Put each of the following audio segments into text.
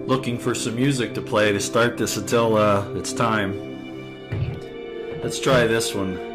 Looking for some music to play to start this until it's time. Let's try this one.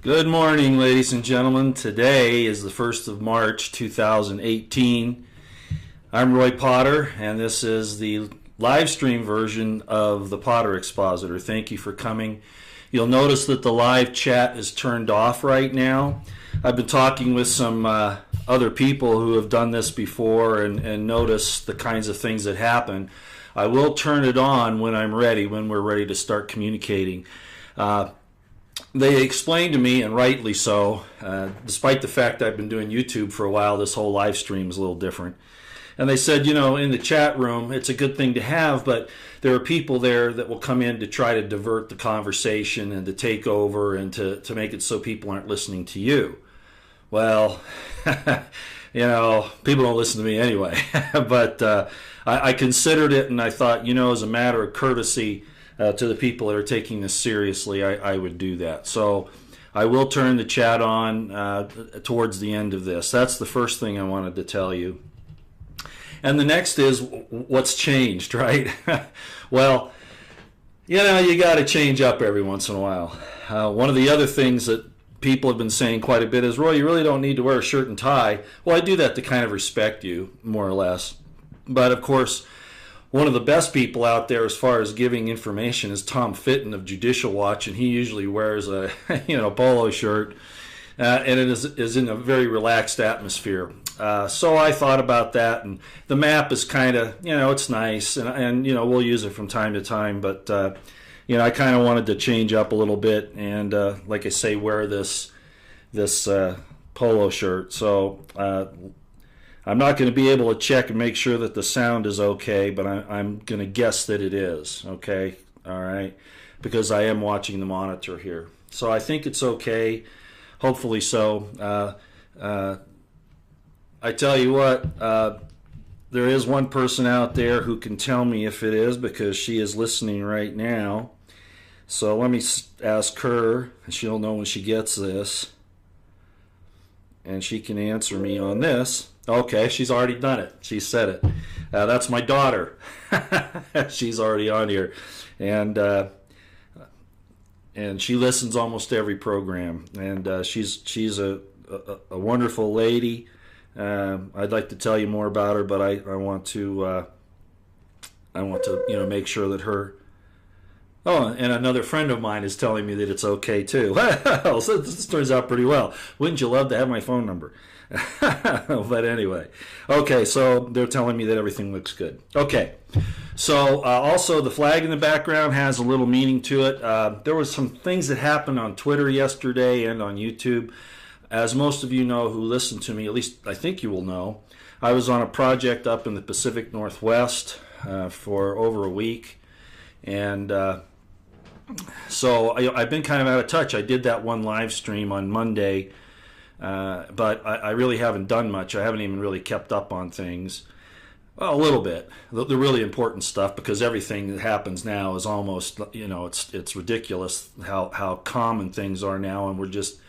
Good morning, ladies and gentlemen. Today is the 1st of March, 2018. I'm Roy Potter, and this is the live stream version of the Potter Expositor. Thank you for coming. You'll notice that the live chat is turned off right now. I've been talking with some other people who have done this before and noticed the kinds of things that happen. I will turn it on when I'm ready, when we're ready to start communicating. They explained to me, and rightly so, despite the fact I've been doing YouTube for a while, this whole live stream is a little different. And they said, you know, in the chat room, it's a good thing to have, but there are people there that will come in to try to divert the conversation and to take over and to make it so people aren't listening to you. Well, you know, people don't listen to me anyway. But I considered it, and I thought, you know, as a matter of courtesy, to the people that are taking this seriously, I would do that. So I will turn the chat on towards the end of this. That's the first thing I wanted to tell you. And the next is what's changed, right? Well, you know, you got to change up every once in a while. One of the other things that people have been saying quite a bit is, Roy, you really don't need to wear a shirt and tie. Well, I do that to kind of respect you, more or less. But of course, one of the best people out there as far as giving information is Tom Fitton of Judicial Watch, and he usually wears a polo shirt, and it is in a very relaxed atmosphere. So I thought about that, and the map is kind of, it's nice, and we'll use it from time to time, but I kind of wanted to change up a little bit, and like I say, wear this polo shirt. So I'm not going to be able to check and make sure that the sound is okay, but I'm going to guess that it is, okay? All right? Because I am watching the monitor here. So I think it's okay, hopefully so. I tell you what, there is one person out there who can tell me if it is, because she is listening right now. So let me ask her, and she'll know when she gets this. And she can answer me on this. Okay, she's already done it. She said it. That's my daughter. She's already on here, and she listens almost every program. And she's a wonderful lady. I'd like to tell you more about her, but I want to I want to, make sure that her. Oh, and another friend of mine is telling me that it's okay too. So this turns out pretty well. Wouldn't you love to have my phone number? But anyway, okay, so they're telling me that everything looks good. Okay, so also the flag in the background has a little meaning to it. There was some things that happened on Twitter yesterday and on YouTube. As most of you know who listen to me, at least I think you will know, I was on a project up in the Pacific Northwest for over a week, and so I've been kind of out of touch. I did that one live stream on Monday, but I really haven't done much. I haven't even really kept up on things. Well, a little bit, the really important stuff, because everything that happens now is almost, it's ridiculous how common things are now, and we're just.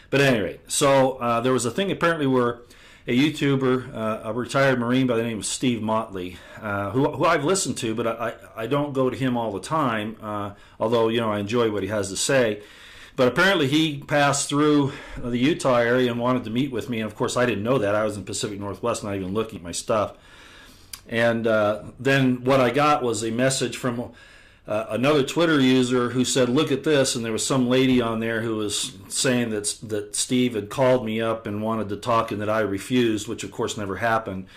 But at any rate, so there was a thing apparently where a YouTuber, a retired Marine by the name of Steve Motley, who I've listened to, but I don't go to him all the time, although, I enjoy what he has to say. But apparently he passed through the Utah area and wanted to meet with me. And, of course, I didn't know that. I was in Pacific Northwest, not even looking at my stuff. And then what I got was a message from another Twitter user who said, look at this, and there was some lady on there who was saying that Steve had called me up and wanted to talk and that I refused, which of course never happened.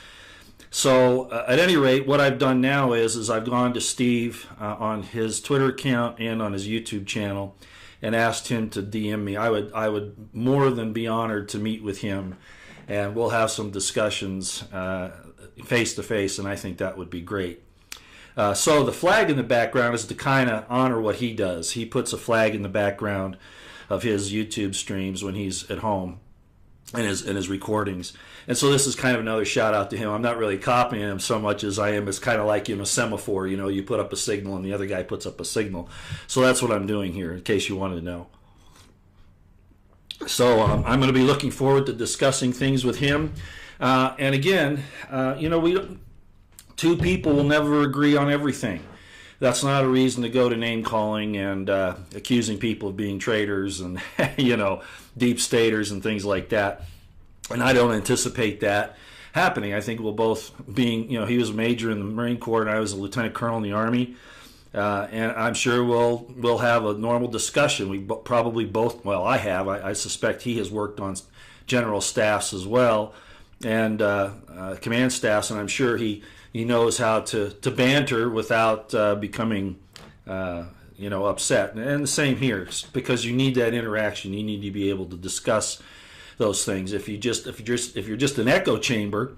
So at any rate, what I've done now is I've gone to Steve on his Twitter account and on his YouTube channel and asked him to DM me. I would more than be honored to meet with him, and we'll have some discussions face to face, and I think that would be great. So the flag in the background is to kind of honor what he does. He puts a flag in the background of his YouTube streams when he's at home and his recordings. And so this is kind of another shout out to him. I'm not really copying him so much as I am. It's kind of like a semaphore. You put up a signal and the other guy puts up a signal. So that's what I'm doing here, in case you wanted to know. So I'm going to be looking forward to discussing things with him. And again, two people will never agree on everything. That's not a reason to go to name calling and accusing people of being traitors and deep staters and things like that. And I don't anticipate that happening. I think we'll both, being he was a major in the Marine Corps and I was a lieutenant colonel in the Army, and I'm sure we'll have a normal discussion. We probably both. Well, I have. I suspect he has worked on general staffs as well and command staffs, and I'm sure he knows how to banter without becoming upset. And the same here, because you need that interaction. You need to be able to discuss those things. If you're just an echo chamber,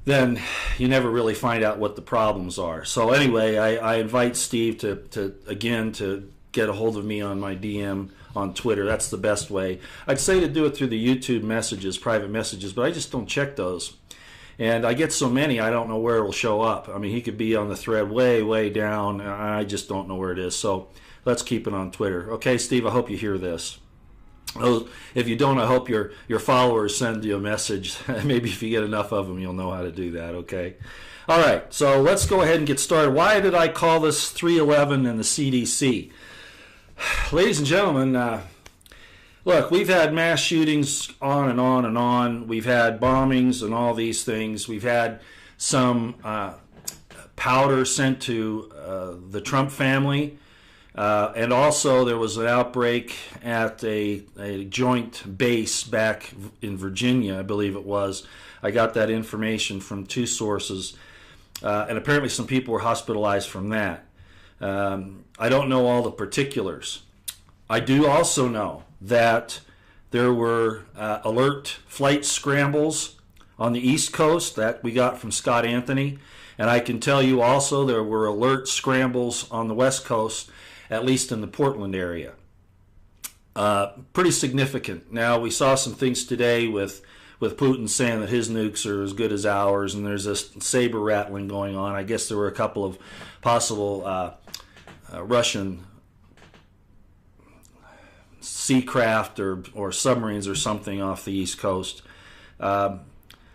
then you never really find out what the problems are. So anyway, I invite Steve to get a hold of me on my DM on Twitter. That's the best way. I'd say to do it through the YouTube messages, private messages, but I just don't check those. And I get so many, I don't know where it will show up. I mean, he could be on the thread way, way down. I just don't know where it is. So let's keep it on Twitter. Okay, Steve, I hope you hear this. If you don't, I hope your followers send you a message. Maybe if you get enough of them, you'll know how to do that, okay? All right, so let's go ahead and get started. Why did I call this 311 and the CDC? Ladies and gentlemen, look, we've had mass shootings on and on and on. We've had bombings and all these things. We've had some powder sent to the Trump family. And also there was an outbreak at a joint base back in Virginia, I believe it was. I got that information from two sources. And apparently some people were hospitalized from that. I don't know all the particulars. I do also know that there were alert flight scrambles on the East Coast that we got from Scott Anthony. And I can tell you also there were alert scrambles on the West Coast, at least in the Portland area. Pretty significant. Now, we saw some things today with Putin saying that his nukes are as good as ours, and there's this saber rattling going on. I guess there were a couple of possible Russian seacraft or submarines or something off the East Coast. I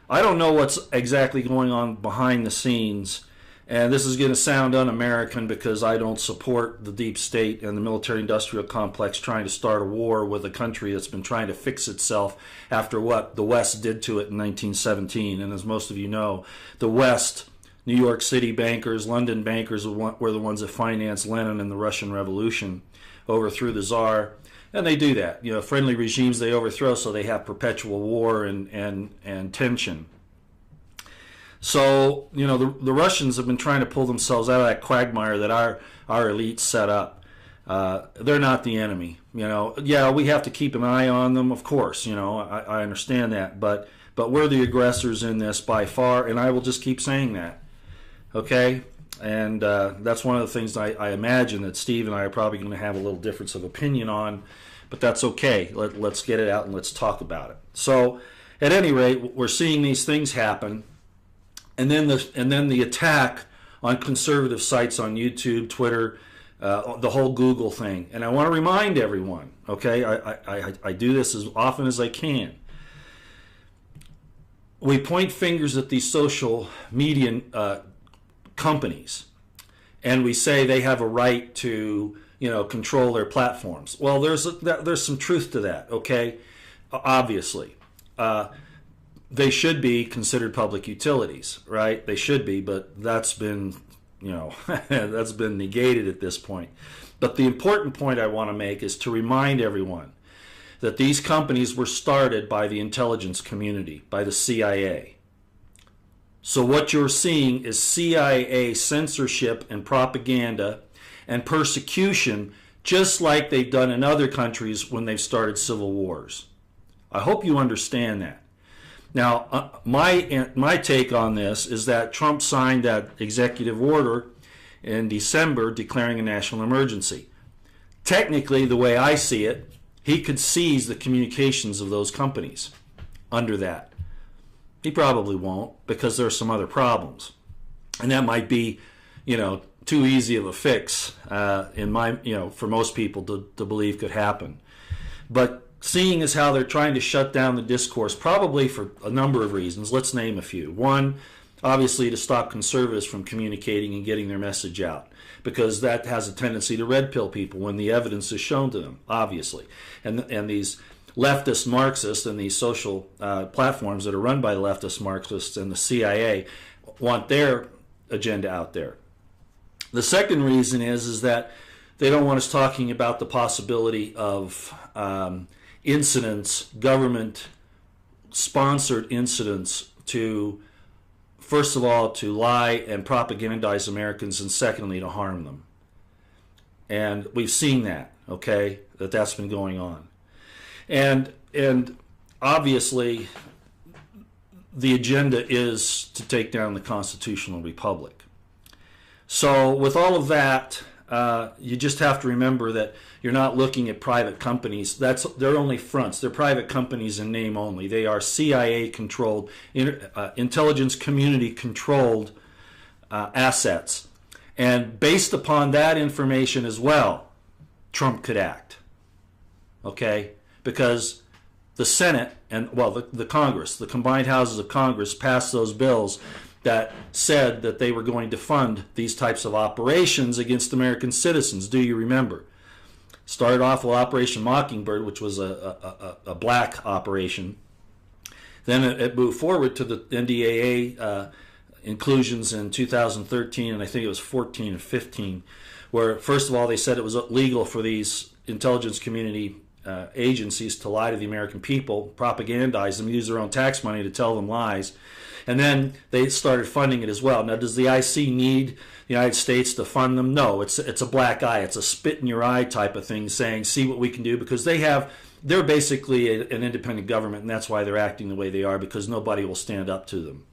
don't know what's exactly going on behind the scenes. And this is going to sound un-American because I don't support the deep state and the military-industrial complex trying to start a war with a country that's been trying to fix itself after what the West did to it in 1917. And as most of you know, the West New York City bankers, London bankers were the ones that financed Lenin and the Russian Revolution, overthrew the Tsar. And they do that. You know, friendly regimes they overthrow, so they have perpetual war and tension. So, you know, the Russians have been trying to pull themselves out of that quagmire that our elite set up. They're not the enemy. You know, yeah, we have to keep an eye on them, of course. You know, I understand that, but we're the aggressors in this by far, and I will just keep saying that. Okay, and that's one of the things I imagine that Steve and I are probably going to have a little difference of opinion on, but that's okay. Let's get it out and let's talk about it. So, at any rate, we're seeing these things happen, and then the attack on conservative sites on YouTube, Twitter, the whole Google thing. And I want to remind everyone, okay, I do this as often as I can. We point fingers at these social media companies, and we say they have a right to, you know, control their platforms. Well, there's some truth to that, okay? Obviously. They should be considered public utilities, right? They should be, but that's been, you know, that's been negated at this point. But the important point I want to make is to remind everyone that these companies were started by the intelligence community, by the CIA. So what you're seeing is CIA censorship and propaganda and persecution, just like they've done in other countries when they've started civil wars. I hope you understand that. Now, my take on this is that Trump signed that executive order in December declaring a national emergency. Technically, the way I see it, he could seize the communications of those companies under that. He probably won't, because there are some other problems. And that might be, you know, too easy of a fix for most people to believe could happen. But seeing as how they're trying to shut down the discourse, probably for a number of reasons. Let's name a few. One, obviously to stop conservatives from communicating and getting their message out, because that has a tendency to red pill people when the evidence is shown to them, obviously. And these leftist Marxists and these social platforms that are run by the leftist Marxists and the CIA want their agenda out there. The second reason is that they don't want us talking about the possibility of incidents, government-sponsored incidents to, first of all, to lie and propagandize Americans, and secondly, to harm them. And we've seen that, okay, that's been going on. And obviously, the agenda is to take down the constitutional republic. So with all of that, you just have to remember that you're not looking at private companies. They're only fronts. They're private companies in name only. They are CIA-controlled, intelligence community-controlled assets. And based upon that information as well, Trump could act. Okay? Because the Senate and, well, the Congress, the combined houses of Congress passed those bills that said that they were going to fund these types of operations against American citizens. Do you remember? Started off with Operation Mockingbird, which was a black operation. Then it moved forward to the NDAA inclusions in 2013, and I think it was 14 and 15, where first of all they said it was illegal for these intelligence community agencies to lie to the American people, propagandize them, use their own tax money to tell them lies. And then they started funding it as well. Now, does the IC need the United States to fund them? No, it's a black eye. It's a spit in your eye type of thing, saying, see what we can do, because they're basically an independent government, and that's why they're acting the way they are, because nobody will stand up to them.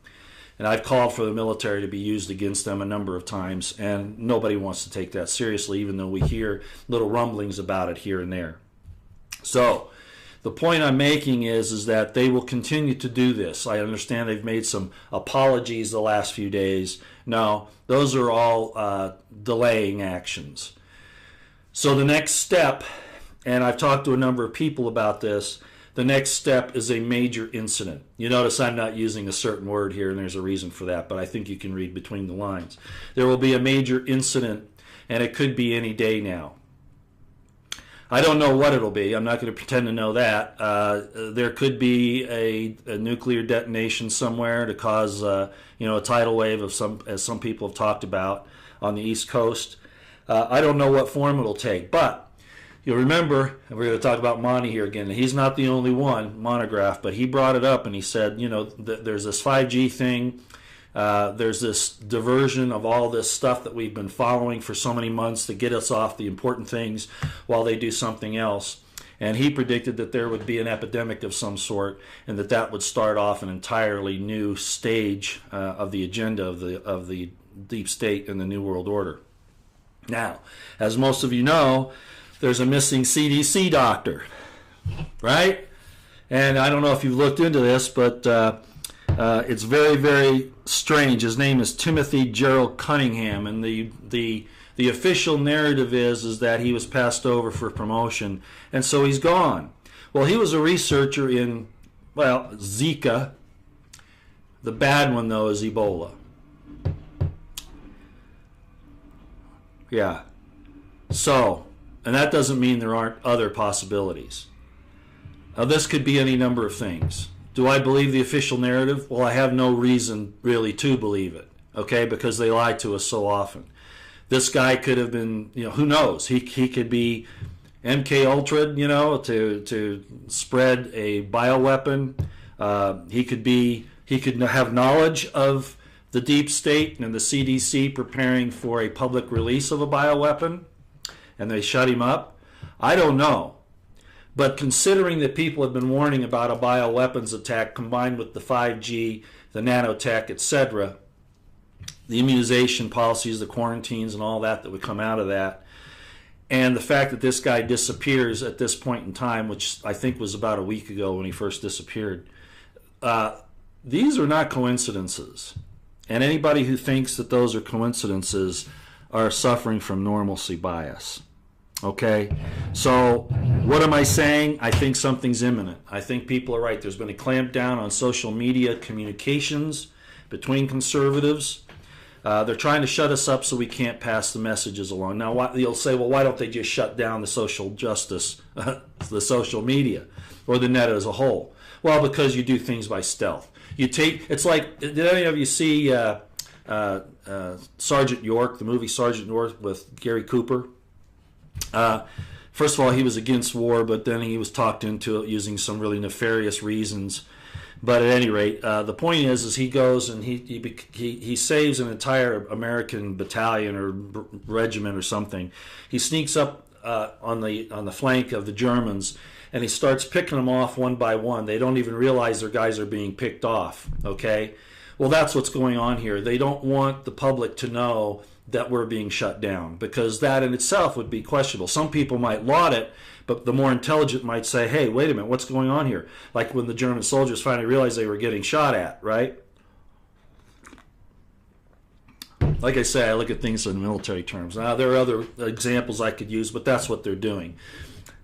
And I've called for the military to be used against them a number of times, and nobody wants to take that seriously, even though we hear little rumblings about it here and there. So the point I'm making is that they will continue to do this. I understand they've made some apologies the last few days. No, those are all delaying actions. So the next step, and I've talked to a number of people about this, the next step is a major incident. You notice I'm not using a certain word here, and there's a reason for that, but I think you can read between the lines. There will be a major incident, and it could be any day now. I don't know what it'll be. I'm not going to pretend to know that. There could be a nuclear detonation somewhere to cause a tidal wave of as some people have talked about on the East Coast. I don't know what form it'll take, but you'll remember, and we're going to talk about Monty here again. He's not the only one, Monograph, but he brought it up and he said, there's this 5G thing. There's this diversion of all this stuff that we've been following for so many months to get us off the important things while they do something else. And he predicted that there would be an epidemic of some sort, and that would start off an entirely new stage of the agenda of the deep state and the New World Order. Now, as most of you know, there's a missing CDC doctor, right? And I don't know if you've looked into this, but it's very, very strange. His name is Timothy Gerald Cunningham, and the official narrative is that he was passed over for promotion, and so he's gone. Well, he was a researcher in, Zika. The bad one, though, is Ebola. Yeah. So, and that doesn't mean there aren't other possibilities. Now, this could be any number of things. Do I believe the official narrative? Well, I have no reason really to believe it, okay, because they lie to us so often. This guy could have been, who knows? He could be MK Ultra, to spread a bioweapon. He could have knowledge of the deep state and the CDC preparing for a public release of a bioweapon, and they shut him up. I don't know. But considering that people have been warning about a bioweapons attack combined with the 5G, the nanotech, etc., the immunization policies, the quarantines, and all that would come out of that, and the fact that this guy disappears at this point in time, which I think was about a week ago when he first disappeared, these are not coincidences. And anybody who thinks that those are coincidences are suffering from normalcy bias. Okay, so what am I saying? I think something's imminent. I think people are right. There's been a clampdown on social media communications between conservatives. They're trying to shut us up so we can't pass the messages along. Now, you'll say, well, why don't they just shut down the social justice, the social media, or the net as a whole? Well, because you do things by stealth. It's like, did any of you see Sergeant York, the movie Sergeant York with Gary Cooper? First of all, he was against war, but then he was talked into it using some really nefarious reasons. But at any rate, the point is he goes and he saves an entire American battalion or regiment or something. He sneaks up on the flank of the Germans, and he starts picking them off one by one. They don't even realize their guys are being picked off. Okay, well, that's what's going on here. They don't want the public to know that we're being shut down, because that in itself would be questionable. Some people might laud it, but the more intelligent might say, hey, wait a minute, what's going on here? Like when the German soldiers finally realized they were getting shot at, right? Like I say, I look at things in military terms. Now, there are other examples I could use, but that's what they're doing.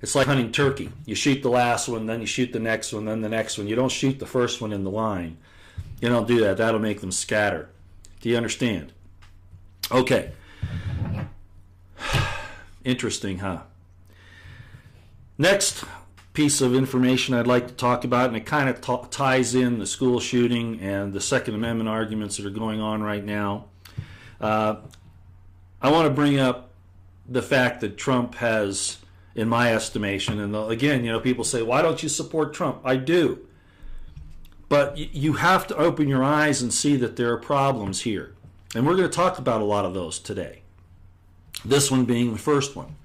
It's like hunting turkey. You shoot the last one, then you shoot the next one, then the next one. You don't shoot the first one in the line. You don't do that. That'll make them scatter. Do you understand? Okay. Interesting, huh? Next piece of information I'd like to talk about, and it kind of ties in the school shooting and the Second Amendment arguments that are going on right now. I want to bring up the fact that Trump has, in my estimation, and again, people say, why don't you support Trump? I do. But you have to open your eyes and see that there are problems here. And we're going to talk about a lot of those today. This one being the first one.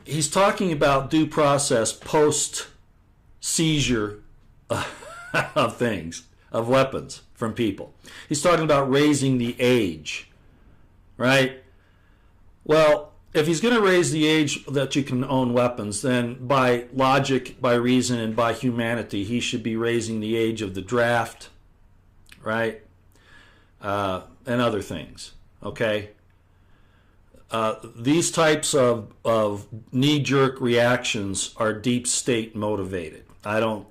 He's talking about due process post-seizure of things, of weapons from people. He's talking about raising the age, right? Well, if he's going to raise the age that you can own weapons, then by logic, by reason, and by humanity, he should be raising the age of the draft, right? And other things, okay? These types of knee-jerk reactions are deep state motivated. I don't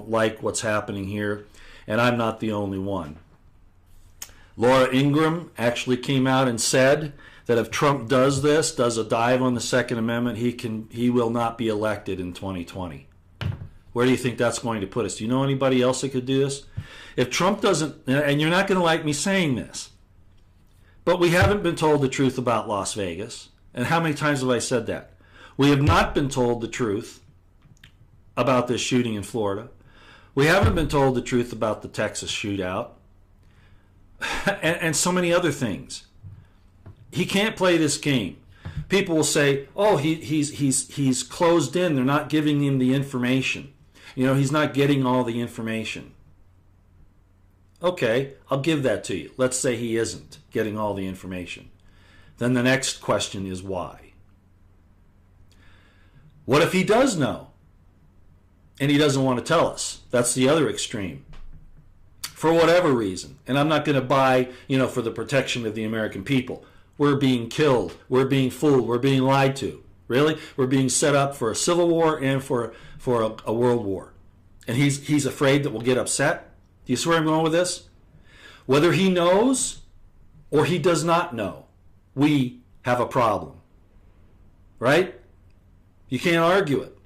like what's happening here, and I'm not the only one. Laura Ingraham actually came out and said that if Trump does this, does a dive on the Second Amendment, he will not be elected in 2020. Where do you think that's going to put us? Do you know anybody else that could do this? If Trump doesn't, and you're not going to like me saying this, but we haven't been told the truth about Las Vegas. And how many times have I said that? We have not been told the truth about this shooting in Florida. We haven't been told the truth about the Texas shootout. And so many other things. He can't play this game. People will say, oh, he's closed in. They're not giving him the information. You know, he's not getting all the information. Okay, I'll give that to you. Let's say he isn't getting all the information. Then the next question is why? What if he does know and he doesn't want to tell us? That's the other extreme. For whatever reason. And I'm not going to buy, for the protection of the American people. We're being killed. We're being fooled. We're being lied to. Really? We're being set up for a civil war and for a world war. And he's afraid that we'll get upset. Do you see where I'm going with this? Whether he knows or he does not know, we have a problem. Right? You can't argue it.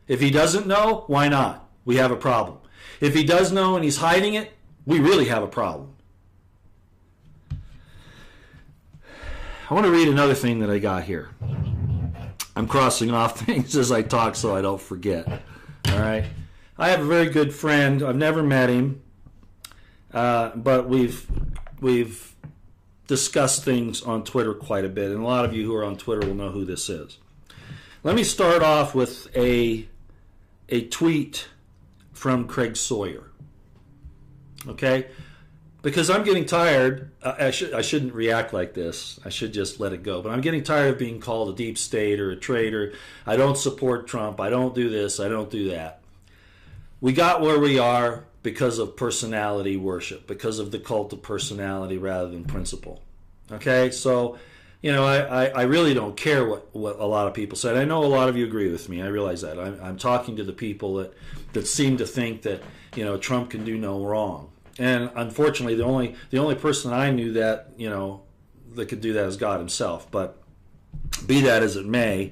If he doesn't know, why not? We have a problem. If he does know and he's hiding it, we really have a problem. I want to read another thing that I got here. I'm crossing off things as I talk so I don't forget. All right? I have a very good friend. I've never met him, but we've discussed things on Twitter quite a bit, and a lot of you who are on Twitter will know who this is. Let me start off with a tweet from Craig Sawyer. Okay? Because I'm getting tired. I shouldn't react like this. I should just let it go. But I'm getting tired of being called a deep state or a traitor. I don't support Trump. I don't do this. I don't do that. We got where we are because of personality worship, because of the cult of personality rather than principle. Okay? So, I really don't care what a lot of people said. I know a lot of you agree with me. I realize that. I'm talking to the people that seem to think that, Trump can do no wrong. And unfortunately, the only person I knew that that could do that is God Himself. But be that as it may,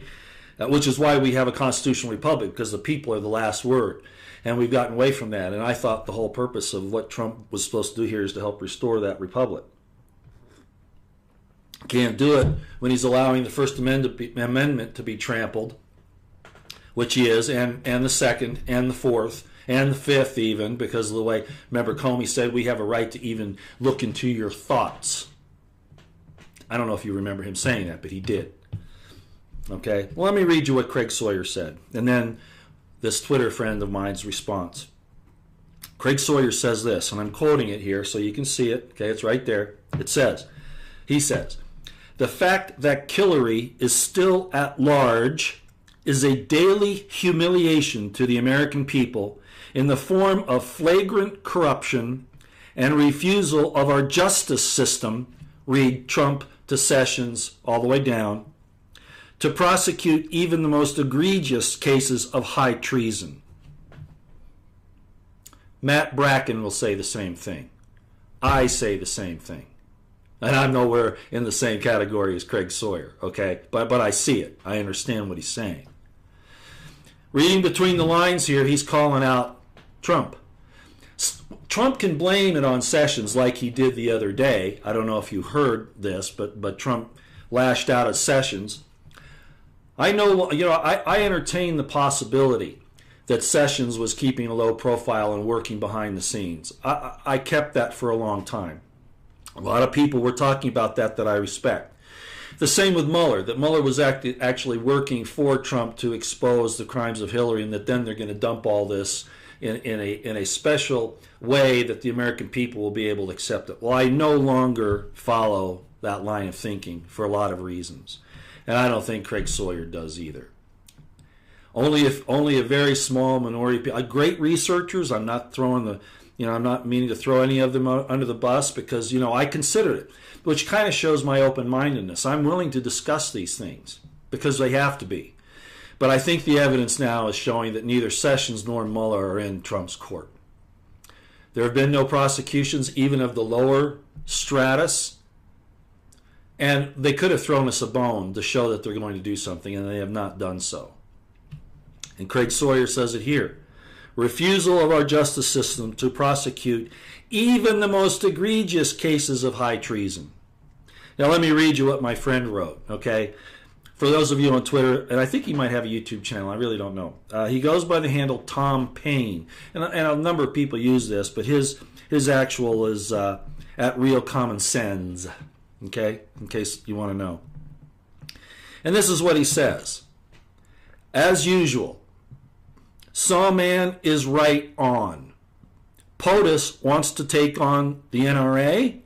which is why we have a constitutional republic, because the people are the last word, and we've gotten away from that. And I thought the whole purpose of what Trump was supposed to do here is to help restore that republic. Can't do it when he's allowing the First Amendment to be trampled, which he is, and the Second, and the Fourth, and the Fifth even, because of the way, remember Comey said we have a right to even look into your thoughts. I don't know if you remember him saying that, but he did. Okay, well, let me read you what Craig Sawyer said, and then this Twitter friend of mine's response. Craig Sawyer says this, and I'm quoting it here so you can see it. Okay, it's right there. He says, the fact that Hillary is still at large is a daily humiliation to the American people in the form of flagrant corruption and refusal of our justice system, read Trump to Sessions all the way down, to prosecute even the most egregious cases of high treason. Matt Bracken will say the same thing. I say the same thing. And I'm nowhere in the same category as Craig Sawyer, okay? But I see it. I understand what he's saying. Reading between the lines here, he's calling out Trump. Trump can blame it on Sessions like he did the other day. I don't know if you heard this, but Trump lashed out at Sessions. I know, I entertain the possibility that Sessions was keeping a low profile and working behind the scenes. I kept that for a long time. A lot of people were talking about that I respect. The same with Mueller, that Mueller was actually working for Trump to expose the crimes of Hillary, and that then they're going to dump all this in a special way that the American people will be able to accept it. Well, I no longer follow that line of thinking for a lot of reasons. And I don't think Craig Sawyer does either. Only a very small minority, great researchers. I'm not throwing I'm not meaning to throw any of them under the bus because, I considered it, which kind of shows my open-mindedness. I'm willing to discuss these things because they have to be. But I think the evidence now is showing that neither Sessions nor Mueller are in Trump's court. There have been no prosecutions, even of the lower stratus. And they could have thrown us a bone to show that they're going to do something, and they have not done so. And Craig Sawyer says it here. Refusal of our justice system to prosecute even the most egregious cases of high treason. Now let me read you what my friend wrote, okay? For those of you on Twitter, and I think he might have a YouTube channel, I really don't know. He goes by the handle Tom Payne. And a number of people use this, but his actual is at Real Common Sense, okay? In case you want to know. And this is what he says. As usual, Sawman is right on. POTUS wants to take on the NRA?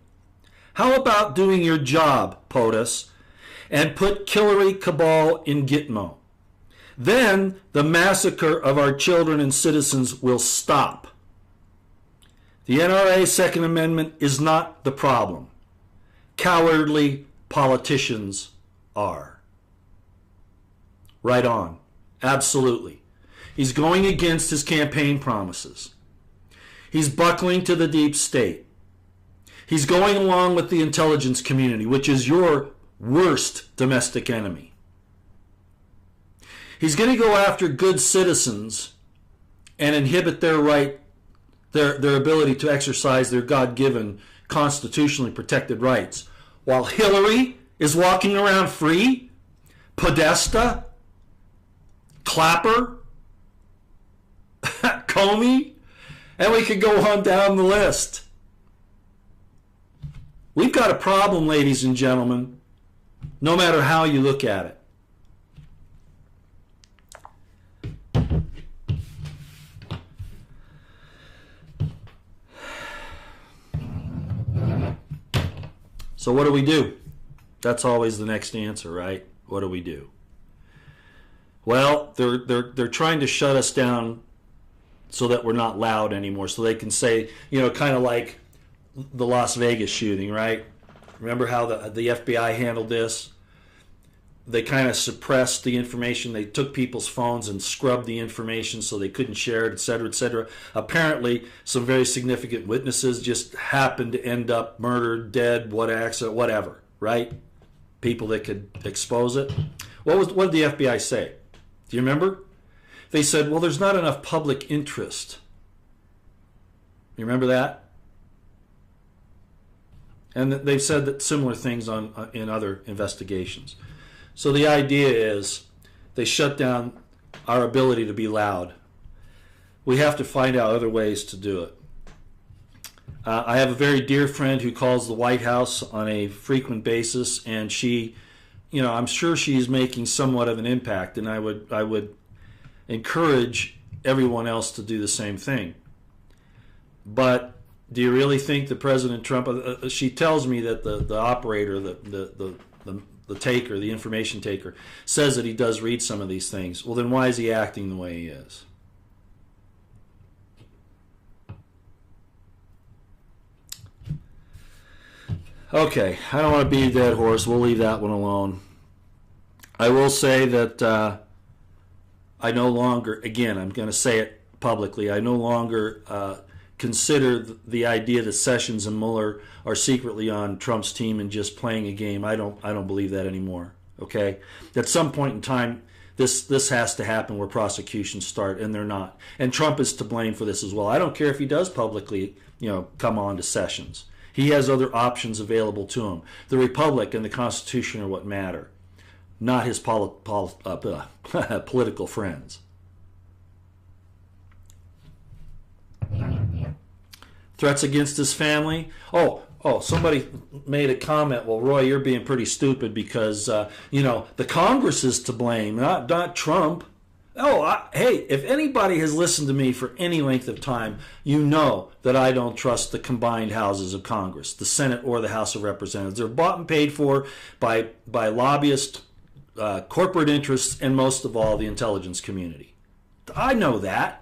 How about doing your job, POTUS, and put Hillary cabal in Gitmo? Then the massacre of our children and citizens will stop. The NRA Second Amendment is not the problem. Cowardly politicians are. Right on. Absolutely. He's going against his campaign promises. He's buckling to the deep state. He's going along with the intelligence community, which is your worst domestic enemy. He's going to go after good citizens and inhibit their right, their ability to exercise their God-given, constitutionally protected rights, while Hillary is walking around free, Podesta, Clapper, Comey, and we could go on down the list. We've got a problem, ladies and gentlemen, no matter how you look at it. So what do we do? That's always the next answer, right? What do we do? Well, they're trying to shut us down so that we're not loud anymore, so they can say, kind of like the Las Vegas shooting, right? Remember how the FBI handled this? They kind of suppressed the information. They took people's phones and scrubbed the information so they couldn't share it, et cetera, et cetera. Apparently, some very significant witnesses just happened to end up murdered, dead, what accident, whatever, right? People that could expose it. What did the FBI say? Do you remember? They said, well, there's not enough public interest. You remember that? And they've said that similar things in other investigations. So the idea is they shut down our ability to be loud. We have to find out other ways to do it. I have a very dear friend who calls the White House on a frequent basis, and she, I'm sure she's making somewhat of an impact, and I would encourage everyone else to do the same thing. But do you really think that President Trump? She tells me that the operator, the taker, the information taker, says that he does read some of these things. Well, then why is he acting the way he is? Okay, I don't want to beat a dead horse. We'll leave that one alone. I will say that I no longer, again, I'm going to say it publicly, I no longer consider the idea that Sessions and Mueller are secretly on Trump's team and just playing a game. I don't believe that anymore. Okay, at some point in time, this has to happen where prosecutions start, and they're not. And Trump is to blame for this as well. I don't care if he does publicly, come on to Sessions. He has other options available to him. The Republic and the Constitution are what matter, not his political friends. Threats against his family. Oh, somebody made a comment. Well, Roy, you're being pretty stupid because, the Congress is to blame, not Trump. Hey, if anybody has listened to me for any length of time, you know that I don't trust the combined houses of Congress, the Senate or the House of Representatives. They're bought and paid for by lobbyists, corporate interests, and most of all, the intelligence community. I know that.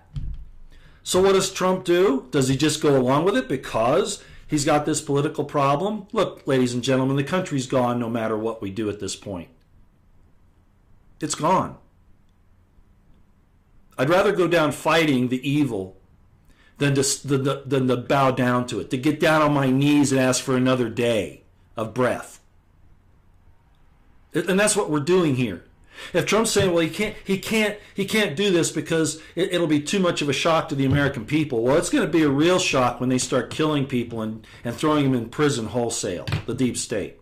So what does Trump do? Does he just go along with it because he's got this political problem? Look, ladies and gentlemen, the country's gone no matter what we do at this point. It's gone. I'd rather go down fighting the evil than to bow down to it, to get down on my knees and ask for another day of breath. And that's what we're doing here. If Trump's saying, well, he can't do this because it'll be too much of a shock to the American people. Well, it's going to be a real shock when they start killing people and throwing them in prison wholesale, the deep state,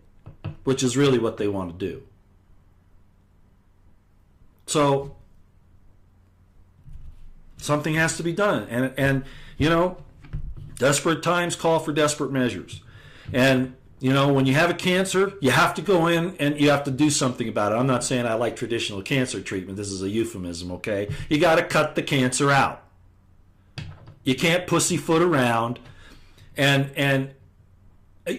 which is really what they want to do. So something has to be done. And you know, desperate times call for desperate measures. And you know, when you have a cancer, you have to go in and you have to do something about it. I'm not saying I like traditional cancer treatment. This is a euphemism, okay? You got to cut the cancer out. You can't pussyfoot around. And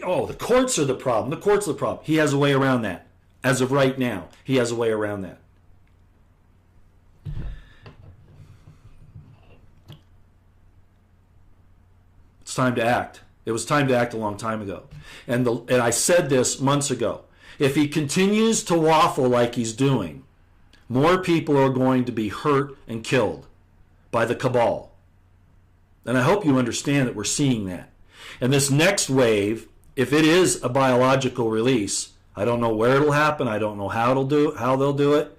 oh, the courts are the problem. The courts are the problem. He has a way around that. As of right now, he has a way around that. It's time to act. It was time to act a long time ago. And I said this months ago. If he continues to waffle like he's doing, more people are going to be hurt and killed by the cabal. And I hope you understand that we're seeing that. And this next wave, if it is a biological release, I don't know where it'll happen. I don't know how they'll do it.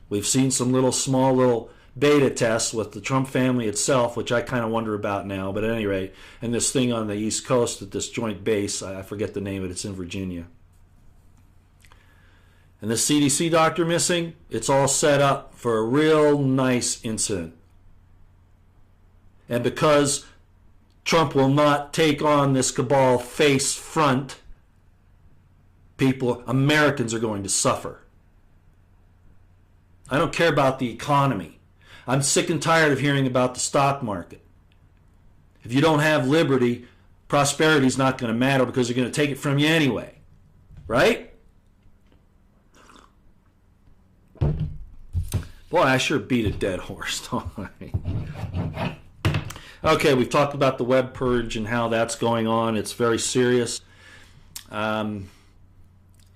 We've seen some small little beta tests with the Trump family itself, which I kind of wonder about now, but at any rate, and this thing on the East Coast at this joint base, I forget the name of it, it's in Virginia. And this CDC doctor missing, it's all set up for a real nice incident. And because Trump will not take on this cabal face front, Americans are going to suffer. I don't care about the economy. I'm sick and tired of hearing about the stock market. If you don't have liberty, prosperity is not going to matter because they're going to take it from you anyway. Right? Boy, I sure beat a dead horse, don't I? Okay, we've talked about the web purge and how that's going on. It's very serious. Any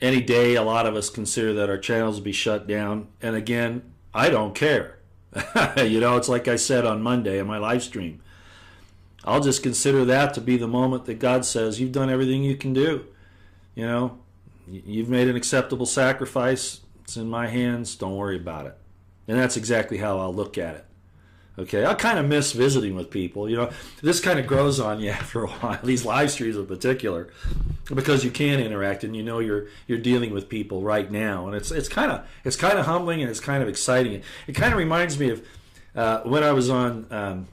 day, a lot of us consider that our channels will be shut down. And again, I don't care. You know, it's like I said on Monday on my live stream. I'll just consider that to be the moment that God says, you've done everything you can do. You know, you've made an acceptable sacrifice. It's in my hands. Don't worry about it. And that's exactly how I'll look at it. Okay, I kind of miss visiting with people. You know, this kind of grows on you after a while, these live streams in particular, because you can interact and you know you're dealing with people right now, and it's kind of humbling and it's kind of exciting. It kind of reminds me of when I was on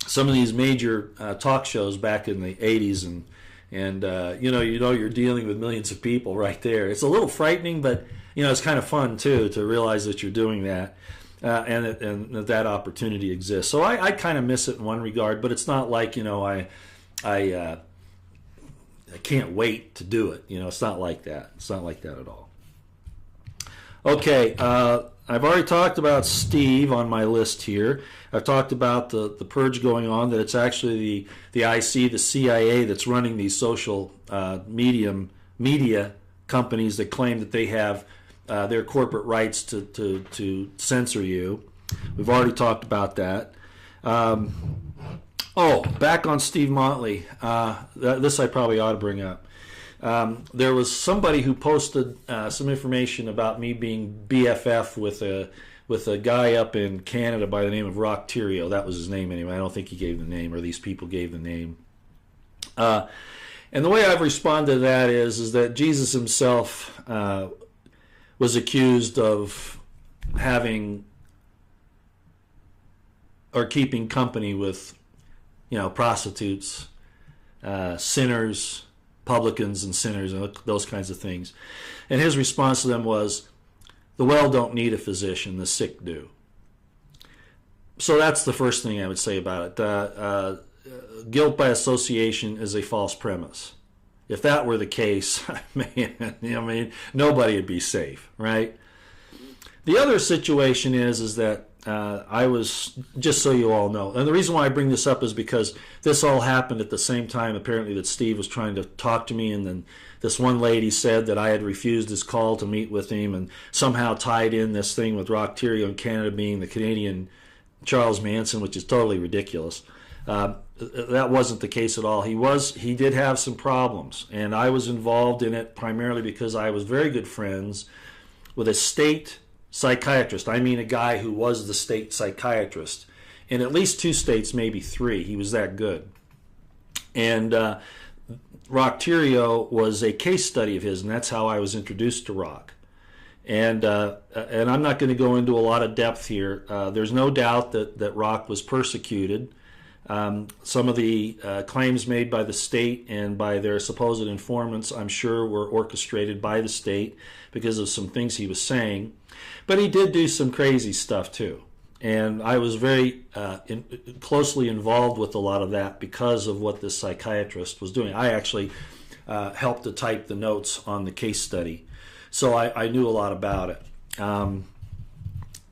some of these major talk shows back in the 80s, and you know you're dealing with millions of people right there. It's a little frightening, but you know it's kind of fun too to realize that you're doing that. And that opportunity exists. So I kind of miss it in one regard, but it's not like, you know, I can't wait to do it. You know, it's not like that. It's not like that at all. Okay, I've already talked about Steve on my list here. I've talked about the purge going on, that it's actually the IC, the CIA, that's running these social media companies that claim that they have their corporate rights to censor you. We've already talked about that. Back on Steve Motley. This I probably ought to bring up. There was somebody who posted some information about me being BFF with a guy up in Canada by the name of Rock Tyrio. That was his name anyway. I don't think he gave the name, or these people gave the name. And the way I've responded to that is that Jesus himself was accused of having or keeping company with, you know, prostitutes, sinners, publicans and sinners, and those kinds of things. And his response to them was, the well don't need a physician, the sick do. So that's the first thing I would say about it. Guilt by association is a false premise. If that were the case, man, nobody would be safe, right? The other situation is that I was, just so you all know, and the reason why I bring this up is because this all happened at the same time, apparently, that Steve was trying to talk to me, and then this one lady said that I had refused his call to meet with him, and somehow tied in this thing with Rock Tyrio in Canada being the Canadian Charles Manson, which is totally ridiculous. That wasn't the case at all. He did have some problems, and I was involved in it primarily because I was very good friends with a state psychiatrist. I mean, a guy who was the state psychiatrist in at least 2 states, maybe 3. He was that good. And Rockterio was a case study of his, and that's how I was introduced to Rock. And I'm not going to go into a lot of depth here. There's no doubt that Rock was persecuted. Some of the claims made by the state and by their supposed informants, I'm sure, were orchestrated by the state because of some things he was saying. But he did do some crazy stuff too. And I was very closely involved with a lot of that because of what this psychiatrist was doing. I actually helped to type the notes on the case study. So I knew a lot about it.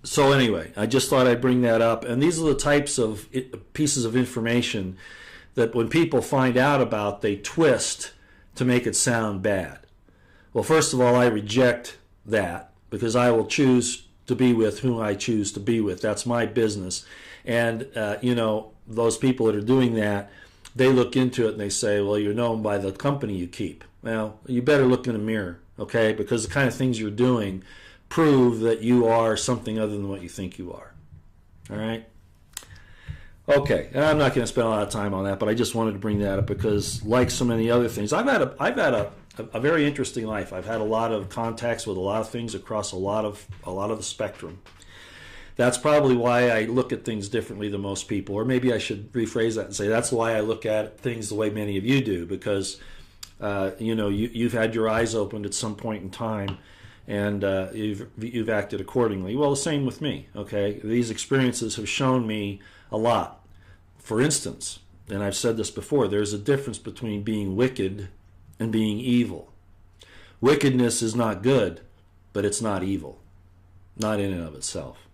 So anyway, I just thought I'd bring that up. And these are the types of pieces of information that when people find out about, they twist to make it sound bad. Well, first of all, I reject that because I will choose to be with whom I choose to be with. That's my business. And, those people that are doing that, they look into it and they say, well, you're known by the company you keep. Well, you better look in the mirror, okay? Because the kind of things you're doing prove that you are something other than what you think you are. All right? Okay, and I'm not going to spend a lot of time on that, but I just wanted to bring that up because, like so many other things, I've had a very interesting life. I've had a lot of contacts with a lot of things across a lot of the spectrum. That's probably why I look at things differently than most people, or maybe I should rephrase that and say that's why I look at things the way many of you do, because you've had your eyes opened at some point in time, and you've acted accordingly. Well, the same with me. Okay, these experiences have shown me a lot. For instance, and I've said this before, there's a difference between being wicked and being evil. Wickedness is not good, but it's not evil, not in and of itself.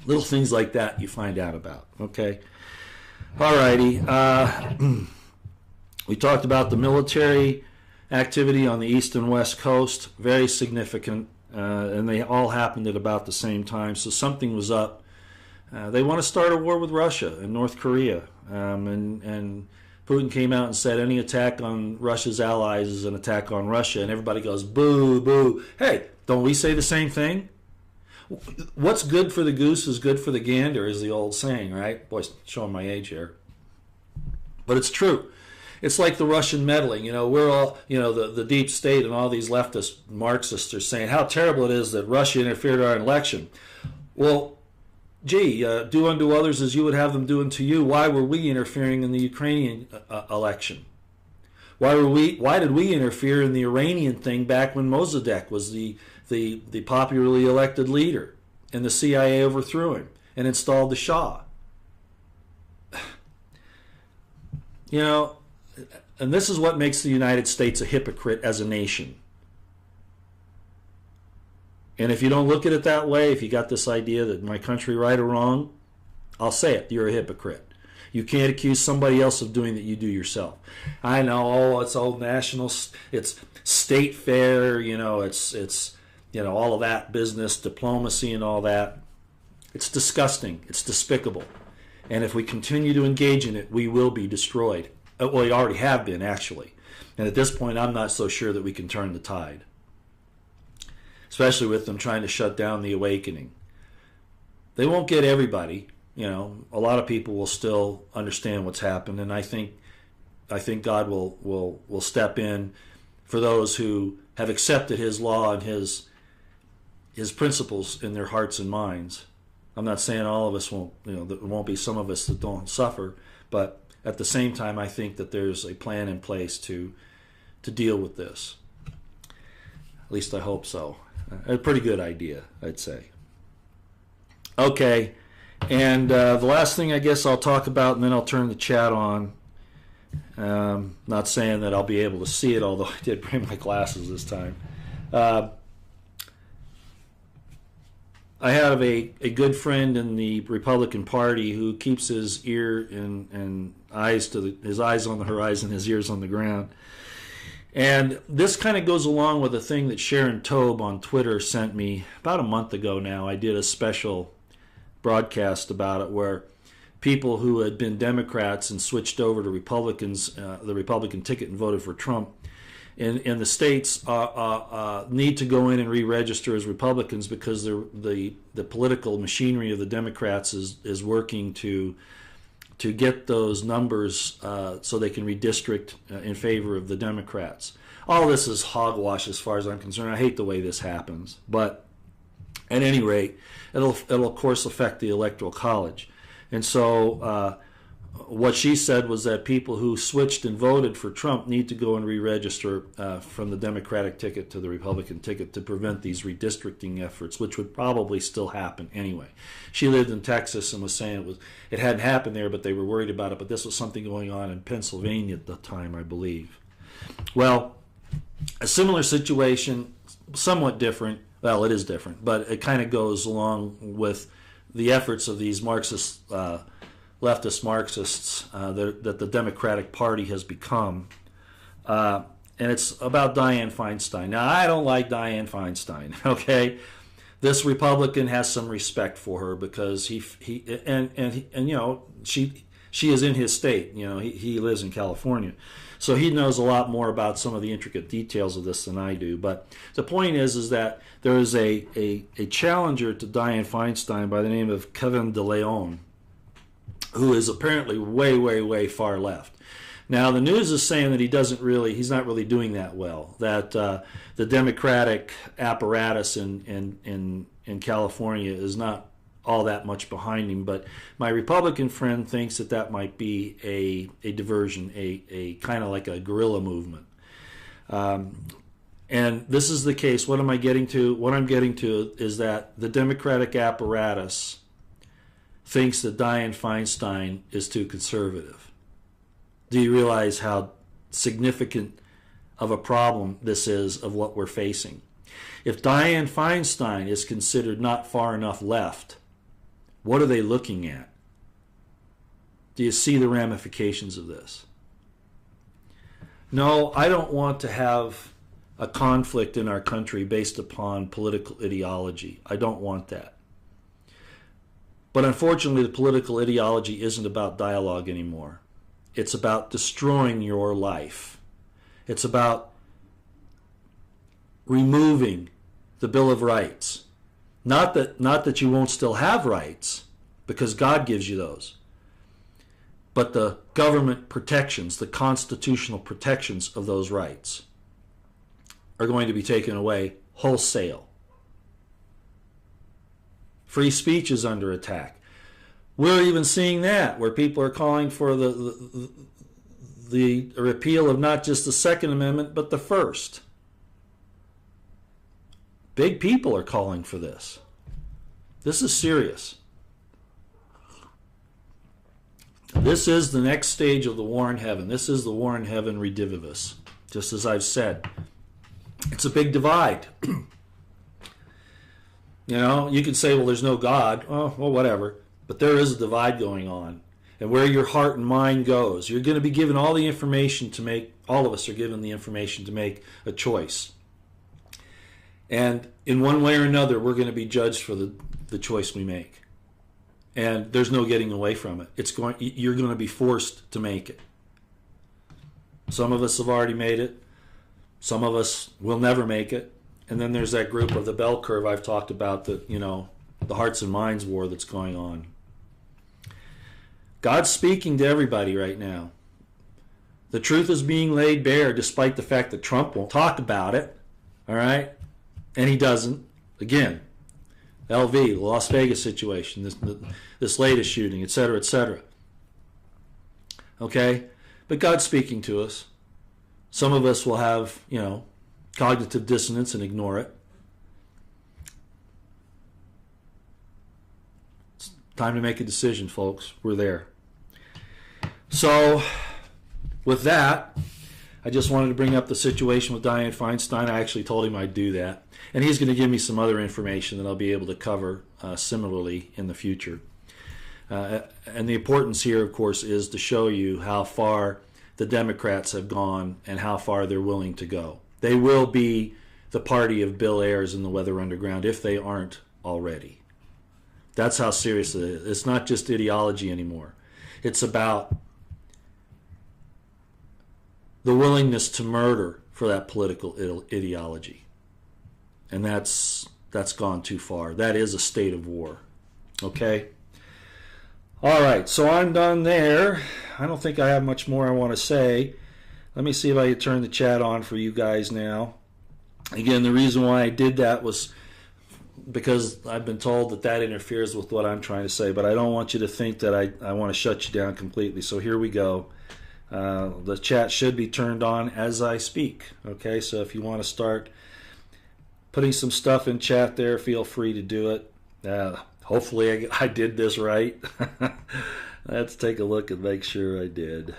Little things like that you find out about. Okay. All righty. We talked about the military activity on the east and west coast, very significant, and they all happened at about the same time. So something was up. They want to start a war with Russia and North Korea, and Putin came out and said any attack on Russia's allies is an attack on Russia, and everybody goes boo, boo. Hey, don't we say the same thing? What's good for the goose is good for the gander, is the old saying, right? Boy, showing my age here. But it's true. It's like the Russian meddling. We're all, the deep state and all these leftist Marxists are saying how terrible it is that Russia interfered in our election. Well, gee, do unto others as you would have them do unto you. Why were we interfering in the Ukrainian election? Why did we interfere in the Iranian thing back when Mossadegh was the popularly elected leader and the CIA overthrew him and installed the Shah? And this is what makes the United States a hypocrite as a nation. And if you don't look at it that way, if you got this idea that my country right or wrong, I'll say it, you're a hypocrite. You can't accuse somebody else of doing that you do yourself. I know, it's old national, it's state fair, it's all of that business, diplomacy and all that. It's disgusting. It's despicable. And if we continue to engage in it, we will be destroyed. Well, we already have been, actually. And at this point, I'm not so sure that we can turn the tide, especially with them trying to shut down the awakening. They won't get everybody. A lot of people will still understand what's happened, and I think God will step in for those who have accepted His law and His principles in their hearts and minds. I'm not saying all of us won't. There won't be some of us that don't suffer, but at the same time, I think that there's a plan in place to deal with this. At least I hope so. A pretty good idea, I'd say. Okay, and the last thing I guess I'll talk about, and then I'll turn the chat on. Not saying that I'll be able to see it, although I did bring my glasses this time. I have a good friend in the Republican Party who keeps his ear and eyes his eyes on the horizon, his ears on the ground. And this kind of goes along with a thing that Sharon Tobe on Twitter sent me about a month ago now. I did a special broadcast about it where people who had been Democrats and switched over to Republicans, the Republican ticket, and voted for Trump in the states need to go in and re-register as Republicans because the political machinery of the Democrats is working to get those numbers so they can redistrict in favor of the Democrats. All this is hogwash as far as I'm concerned. I hate the way this happens, but at any rate, it'll of course affect the Electoral College. And so what she said was that people who switched and voted for Trump need to go and re-register from the Democratic ticket to the Republican ticket to prevent these redistricting efforts, which would probably still happen anyway. She lived in Texas and was saying it hadn't happened there, but they were worried about it. But this was something going on in Pennsylvania at the time, I believe. Well, a similar situation, somewhat different. Well, it is different, but it kind of goes along with the efforts of these Marxist, leftist Marxists that the Democratic Party has become. And it's about Dianne Feinstein. Now, I don't like Dianne Feinstein, okay? This Republican has some respect for her because he you know, she is in his state. You know, he lives in California. So he knows a lot more about some of the intricate details of this than I do. But the point is that there is a challenger to Dianne Feinstein by the name of Kevin De Leon, who is apparently way, way, way far left. Now, the news is saying that he's not really doing that well, that the Democratic apparatus in California is not all that much behind him, but my Republican friend thinks that might be a diversion, a kind of like a guerrilla movement. And this is the case. What am I getting to? What I'm getting to is that the Democratic apparatus thinks that Dianne Feinstein is too conservative. Do you realize how significant of a problem this is of what we're facing? If Dianne Feinstein is considered not far enough left, what are they looking at? Do you see the ramifications of this? No, I don't want to have a conflict in our country based upon political ideology. I don't want that. But unfortunately, the political ideology isn't about dialogue anymore. It's about destroying your life. It's about removing the Bill of Rights. Not that you won't still have rights, because God gives you those. But the government protections, the constitutional protections of those rights are going to be taken away wholesale. Free speech is under attack. We're even seeing that, where people are calling for the repeal of not just the Second Amendment, but the First. Big people are calling for this. This is serious. This is the next stage of the war in heaven. This is the war in heaven redivivus. Just as I've said, it's a big divide. You know, you can say, well, there's no God. Oh, well, whatever. But there is a divide going on. And where your heart and mind goes, you're going to be given all the information to make, all of us are given the information to make a choice. And in one way or another, we're going to be judged for the choice we make. And there's no getting away from it. You're going to be forced to make it. Some of us have already made it. Some of us will never make it. And then there's that group of the bell curve I've talked about, that, you know, the hearts and minds war that's going on. God's speaking to everybody right now. The truth is being laid bare, despite the fact that Trump won't talk about it. All right? And he doesn't. Again, LV, the Las Vegas situation, this latest shooting, etc., etc. Okay? But God's speaking to us. Some of us will have, you know, cognitive dissonance and ignore it. It's time to make a decision, folks. We're there. So, with that, I just wanted to bring up the situation with Dianne Feinstein. I actually told him I'd do that. And he's going to give me some other information that I'll be able to cover similarly in the future. And the importance here, of course, is to show you how far the Democrats have gone and how far they're willing to go. They will be the party of Bill Ayers and the Weather Underground if they aren't already. That's how serious it is. It's not just ideology anymore. It's about the willingness to murder for that political ideology. And that's gone too far. That is a state of war. Okay? All right, so I'm done there. I don't think I have much more I want to say. Let me see if I can turn the chat on for you guys now. Again, the reason why I did that was because I've been told that that interferes with what I'm trying to say, but I don't want you to think that I want to shut you down completely. So here we go. The chat should be turned on as I speak. Okay, so if you want to start putting some stuff in chat there, feel free to do it. Hopefully I did this right. Let's take a look and make sure I did.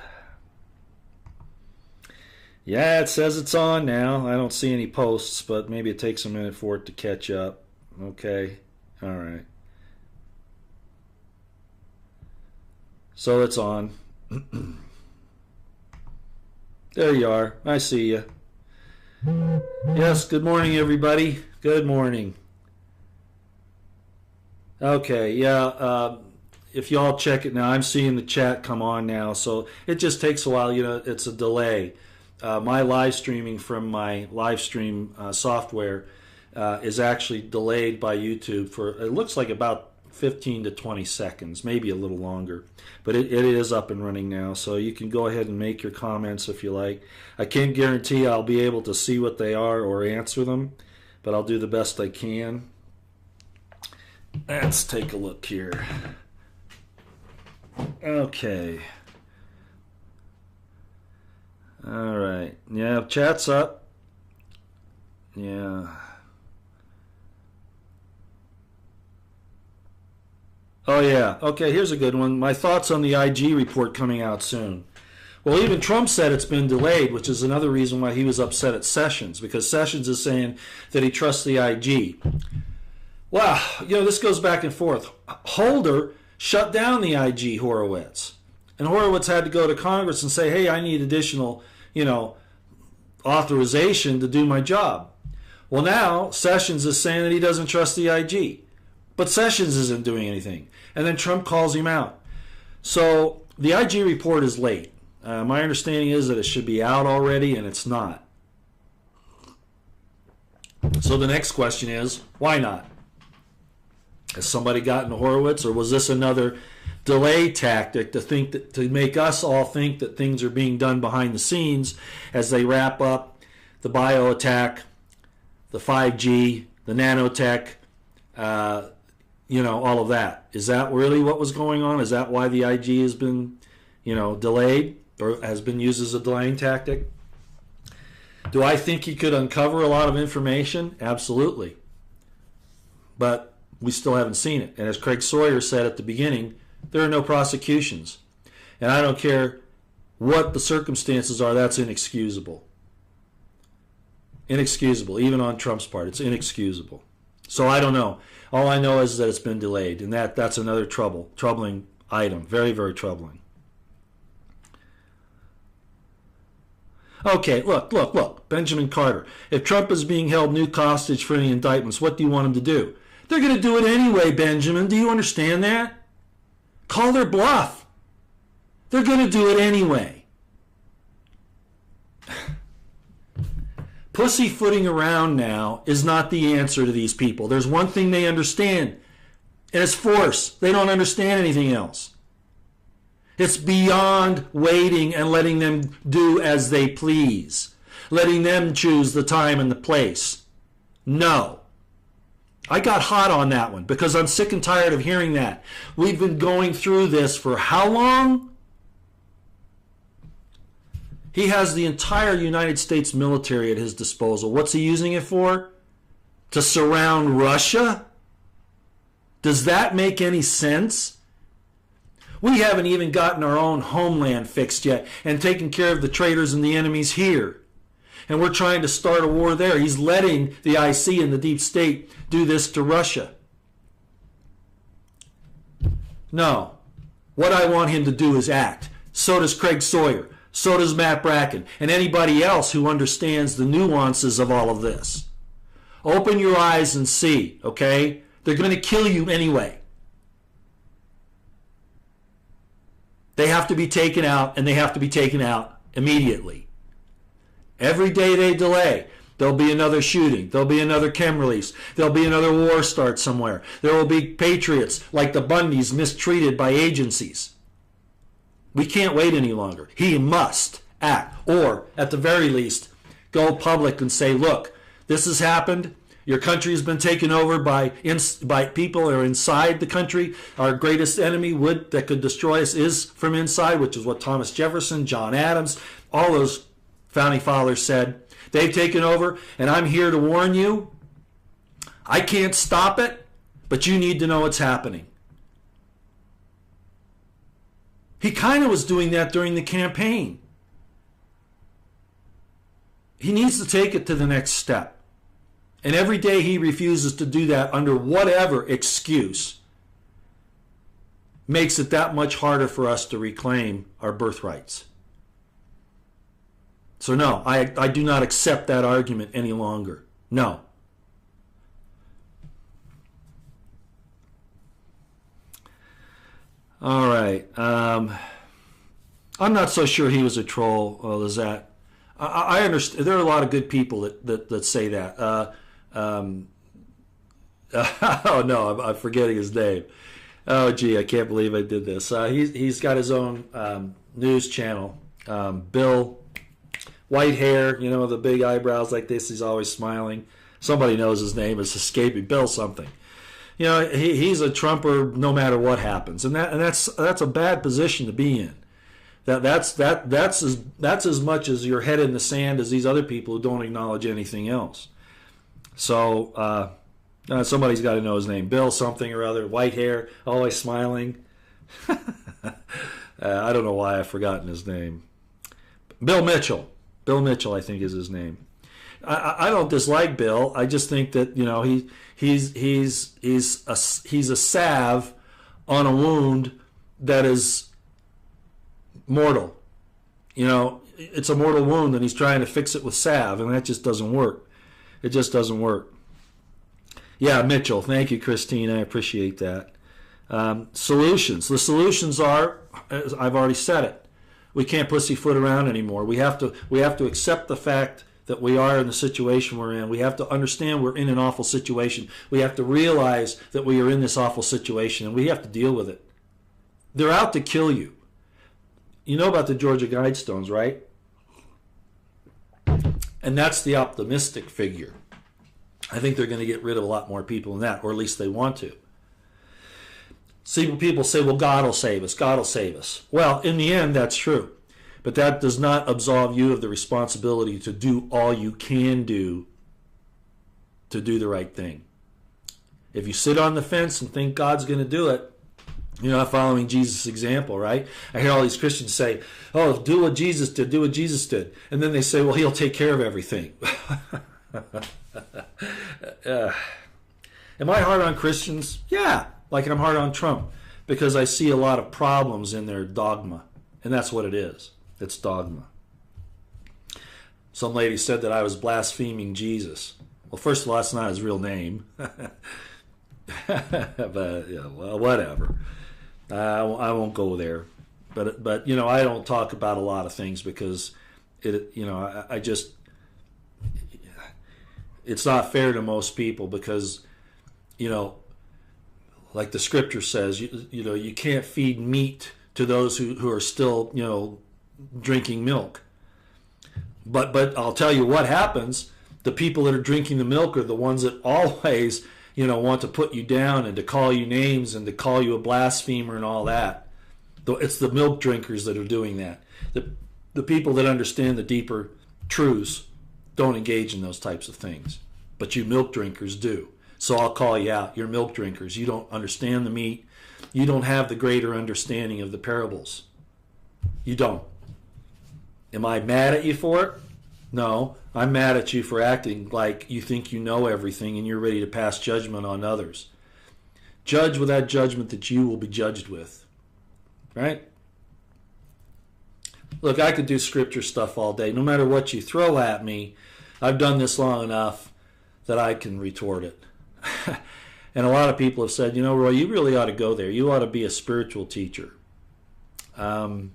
Yeah, it says it's on now. I don't see any posts, but maybe it takes a minute for it to catch up. Okay, all right. So it's on. There you are. I see you. Yes, good morning, everybody. Good morning. Okay, yeah, if y'all check it now, I'm seeing the chat come on now, so it just takes a while, you know, it's a delay. My live streaming from my live stream software is actually delayed by YouTube for, it looks like about 15 to 20 seconds, maybe a little longer. But it is up and running now, so you can go ahead and make your comments if you like. I can't guarantee I'll be able to see what they are or answer them, but I'll do the best I can. Let's take a look here. Okay. All right. Yeah, chat's up. Yeah. Oh, yeah. Okay, here's a good one. My thoughts on the IG report coming out soon. Well, even Trump said it's been delayed, which is another reason why he was upset at Sessions, because Sessions is saying that he trusts the IG. Wow, you know, this goes back and forth. Holder shut down the IG Horowitz. And Horowitz had to go to Congress and say, hey, I need additional, you know, authorization to do my job. Well, now Sessions is saying that he doesn't trust the IG. But Sessions isn't doing anything. And then Trump calls him out. So the IG report is late. My understanding is that it should be out already, and it's not. So the next question is, why not? Has somebody gotten to Horowitz, or was this another delay tactic to make us all think that things are being done behind the scenes as they wrap up the bio attack, the 5G, the nanotech, you know, all of that? Is that really what was going on? Is that why the IG has been, you know, delayed or has been used as a delaying tactic? Do I think he could uncover a lot of information? Absolutely. But we still haven't seen it. And as Craig Sawyer said at the beginning, there are no prosecutions. And I don't care what the circumstances are, that's inexcusable. Inexcusable, even on Trump's part, it's inexcusable. So I don't know. All I know is that it's been delayed, and that's another troubling item, very, very troubling. Okay, look, Benjamin Carter. If Trump is being held new hostage for any indictments, what do you want him to do? They're going to do it anyway, Benjamin. Do you understand that? Call their bluff. They're going to do it anyway. Pussyfooting around now is not the answer to these people. There's one thing they understand, and it's force. They don't understand anything else. It's beyond waiting and letting them do as they please, letting them choose the time and the place. No. I got hot on that one because I'm sick and tired of hearing that. We've been going through this for how long? He has the entire United States military at his disposal. What's he using it for? To surround Russia? Does that make any sense? We haven't even gotten our own homeland fixed yet and taken care of the traitors and the enemies here. And we're trying to start a war there. He's letting the IC and the deep state do this to Russia. No. What I want him to do is act. So does Craig Sawyer. So does Matt Bracken. And anybody else who understands the nuances of all of this. Open your eyes and see, okay? They're going to kill you anyway. They have to be taken out, and they have to be taken out immediately. Every day they delay, there'll be another shooting. There'll be another chem release. There'll be another war start somewhere. There will be patriots like the Bundys mistreated by agencies. We can't wait any longer. He must act, or at the very least, go public and say, look, this has happened. Your country has been taken over by people that are inside the country. Our greatest enemy that could destroy us is from inside, which is what Thomas Jefferson, John Adams, all those founding fathers said. They've taken over, and I'm here to warn you. I can't stop it, but you need to know what's happening. He kind of was doing that during the campaign. He needs to take it to the next step. And every day he refuses to do that under whatever excuse makes it that much harder for us to reclaim our birthrights. So no, I do not accept that argument any longer. No. All right. I'm not so sure he was a troll, Lizette. I understand. There are a lot of good people that say that. Oh no, I'm forgetting his name. Oh gee, I can't believe I did this. He's got his own news channel. Bill, white hair, the big eyebrows like this. He's always smiling. Somebody knows his name. It's escaping. Bill something. He's a Trumper no matter what happens, and that's a bad position to be in. That's as much as your head in the sand as these other people who don't acknowledge anything else. So somebody's got to know his name. Bill something or other, white hair, always smiling. I don't know why I've forgotten his name. Bill Mitchell. Bill Mitchell, I think, is his name. I don't dislike Bill. I just think that he's a salve on a wound that is mortal. It's a mortal wound, and he's trying to fix it with salve, and that just doesn't work. It just doesn't work. Yeah, Mitchell. Thank you, Christine. I appreciate that. Solutions. The solutions are, as I've already said it, we can't pussyfoot around anymore. We have to accept the fact that we are in the situation we're in. We have to understand we're in an awful situation. We have to realize that we are in this awful situation, and we have to deal with it. They're out to kill you. You know about the Georgia Guidestones, right? And that's the optimistic figure. I think they're going to get rid of a lot more people than that, or at least they want to. See, people say, well, God will save us. God will save us. Well, in the end, that's true. But that does not absolve you of the responsibility to do all you can do to do the right thing. If you sit on the fence and think God's going to do it, you're not following Jesus' example, right? I hear all these Christians say, oh, do what Jesus did, do what Jesus did. And then they say, well, he'll take care of everything. Am I hard on Christians? Yeah, like I'm hard on Trump, because I see a lot of problems in their dogma. And that's what it is. It's dogma. Some lady said that I was blaspheming Jesus. Well, first of all, that's not his real name. But, yeah, well, whatever. I won't go there. But I don't talk about a lot of things because I just, it's not fair to most people because, like the scripture says, you can't feed meat to those who are still, drinking milk. But I'll tell you what happens. The people that are drinking the milk are the ones that always, want to put you down and to call you names and to call you a blasphemer and all that. It's the milk drinkers that are doing that. The people that understand the deeper truths don't engage in those types of things. But you milk drinkers do. So I'll call you out. You're milk drinkers. You don't understand the meat. You don't have the greater understanding of the parables. You don't. Am I mad at you for it? No. I'm mad at you for acting like you think you know everything and you're ready to pass judgment on others. Judge with that judgment that you will be judged with. Right? Look, I could do scripture stuff all day. No matter what you throw at me, I've done this long enough that I can retort it. And a lot of people have said, Roy, you really ought to go there. You ought to be a spiritual teacher. I'm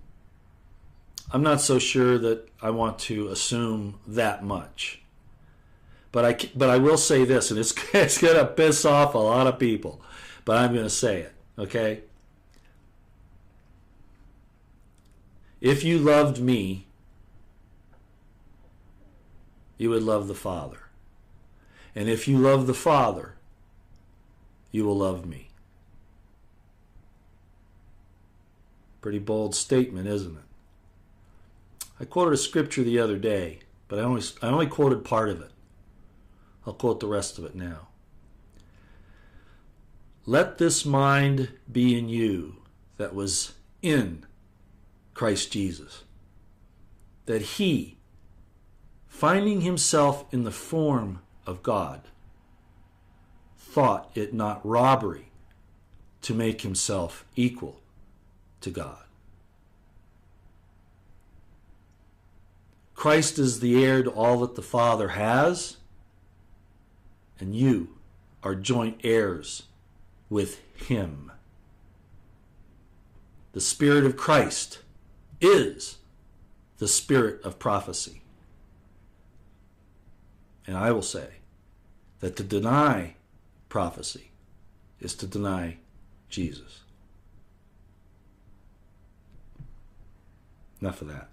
not so sure that I want to assume that much. But I will say this, and it's going to piss off a lot of people, but I'm going to say it, okay? If you loved me, you would love the Father. And if you love the Father, you will love me. Pretty bold statement, isn't it? I quoted a scripture the other day, but I only quoted part of it. I'll quote the rest of it now. Let this mind be in you that was in Christ Jesus, that he, finding himself in the form of God, thought it not robbery to make himself equal to God. Christ is the heir to all that the Father has, and you are joint heirs with him. The Spirit of Christ is the spirit of prophecy. And I will say that to deny prophecy is to deny Jesus. Enough of that.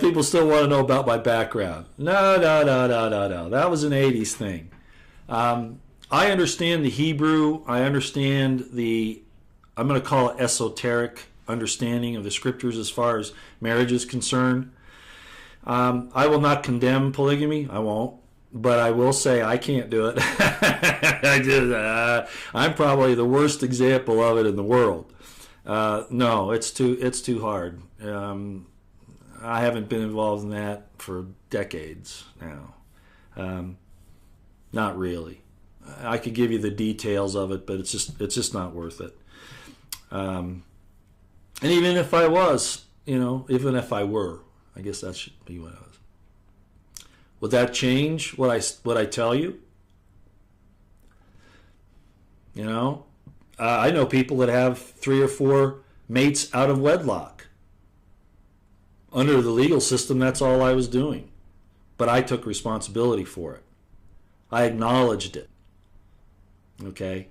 People still want to know about my background. No. That was an 80s thing. I understand the Hebrew. I understand the, I'm going to call it esoteric understanding of the scriptures as far as marriage is concerned. I will not condemn polygamy. I won't. But I will say I can't do it. I'm probably the worst example of it in the world. No, it's too hard. I haven't been involved in that for decades now. Not really. I could give you the details of it, but it's just not worth it. And even if I was, even if I were, I guess that should be what I was. Would that change what I tell you? I know people that have 3 or 4 mates out of wedlock. Under the legal system, that's all I was doing. But I took responsibility for it. I acknowledged it. Okay?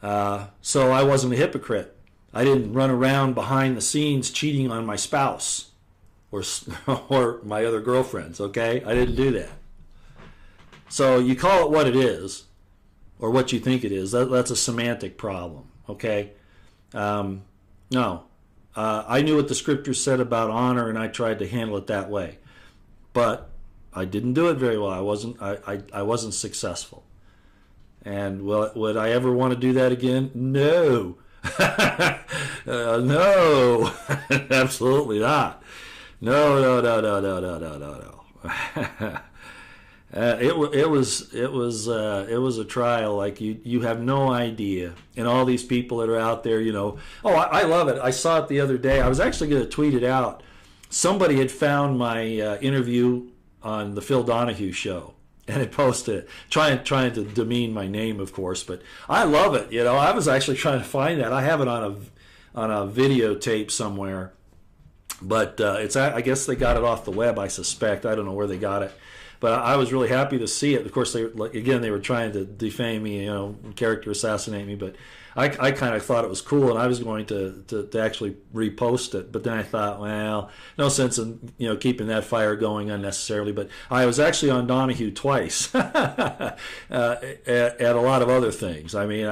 So I wasn't a hypocrite. I didn't run around behind the scenes cheating on my spouse or my other girlfriends, okay? I didn't do that. So you call it what it is, or what you think it is. That's a semantic problem, okay? No. I knew what the scriptures said about honor, and I tried to handle it that way. But I didn't do it very well. I wasn't successful. And would I ever want to do that again? No. No. Absolutely not. No. It was a trial like you have no idea. And all these people that are out there, I love it. I saw it the other day. I was actually going to tweet it out. Somebody had found my interview on the Phil Donahue show and had posted it, trying to demean my name, of course. But I love it. I was actually trying to find that. I have it on a videotape somewhere. But I guess they got it off the web, I suspect. I don't know where they got it. But I was really happy to see it. Of course, they were trying to defame me, character assassinate me. But I kind of thought it was cool, and I was going to actually repost it. But then I thought, well, no sense in keeping that fire going unnecessarily. But I was actually on Donahue twice at a lot of other things. I mean,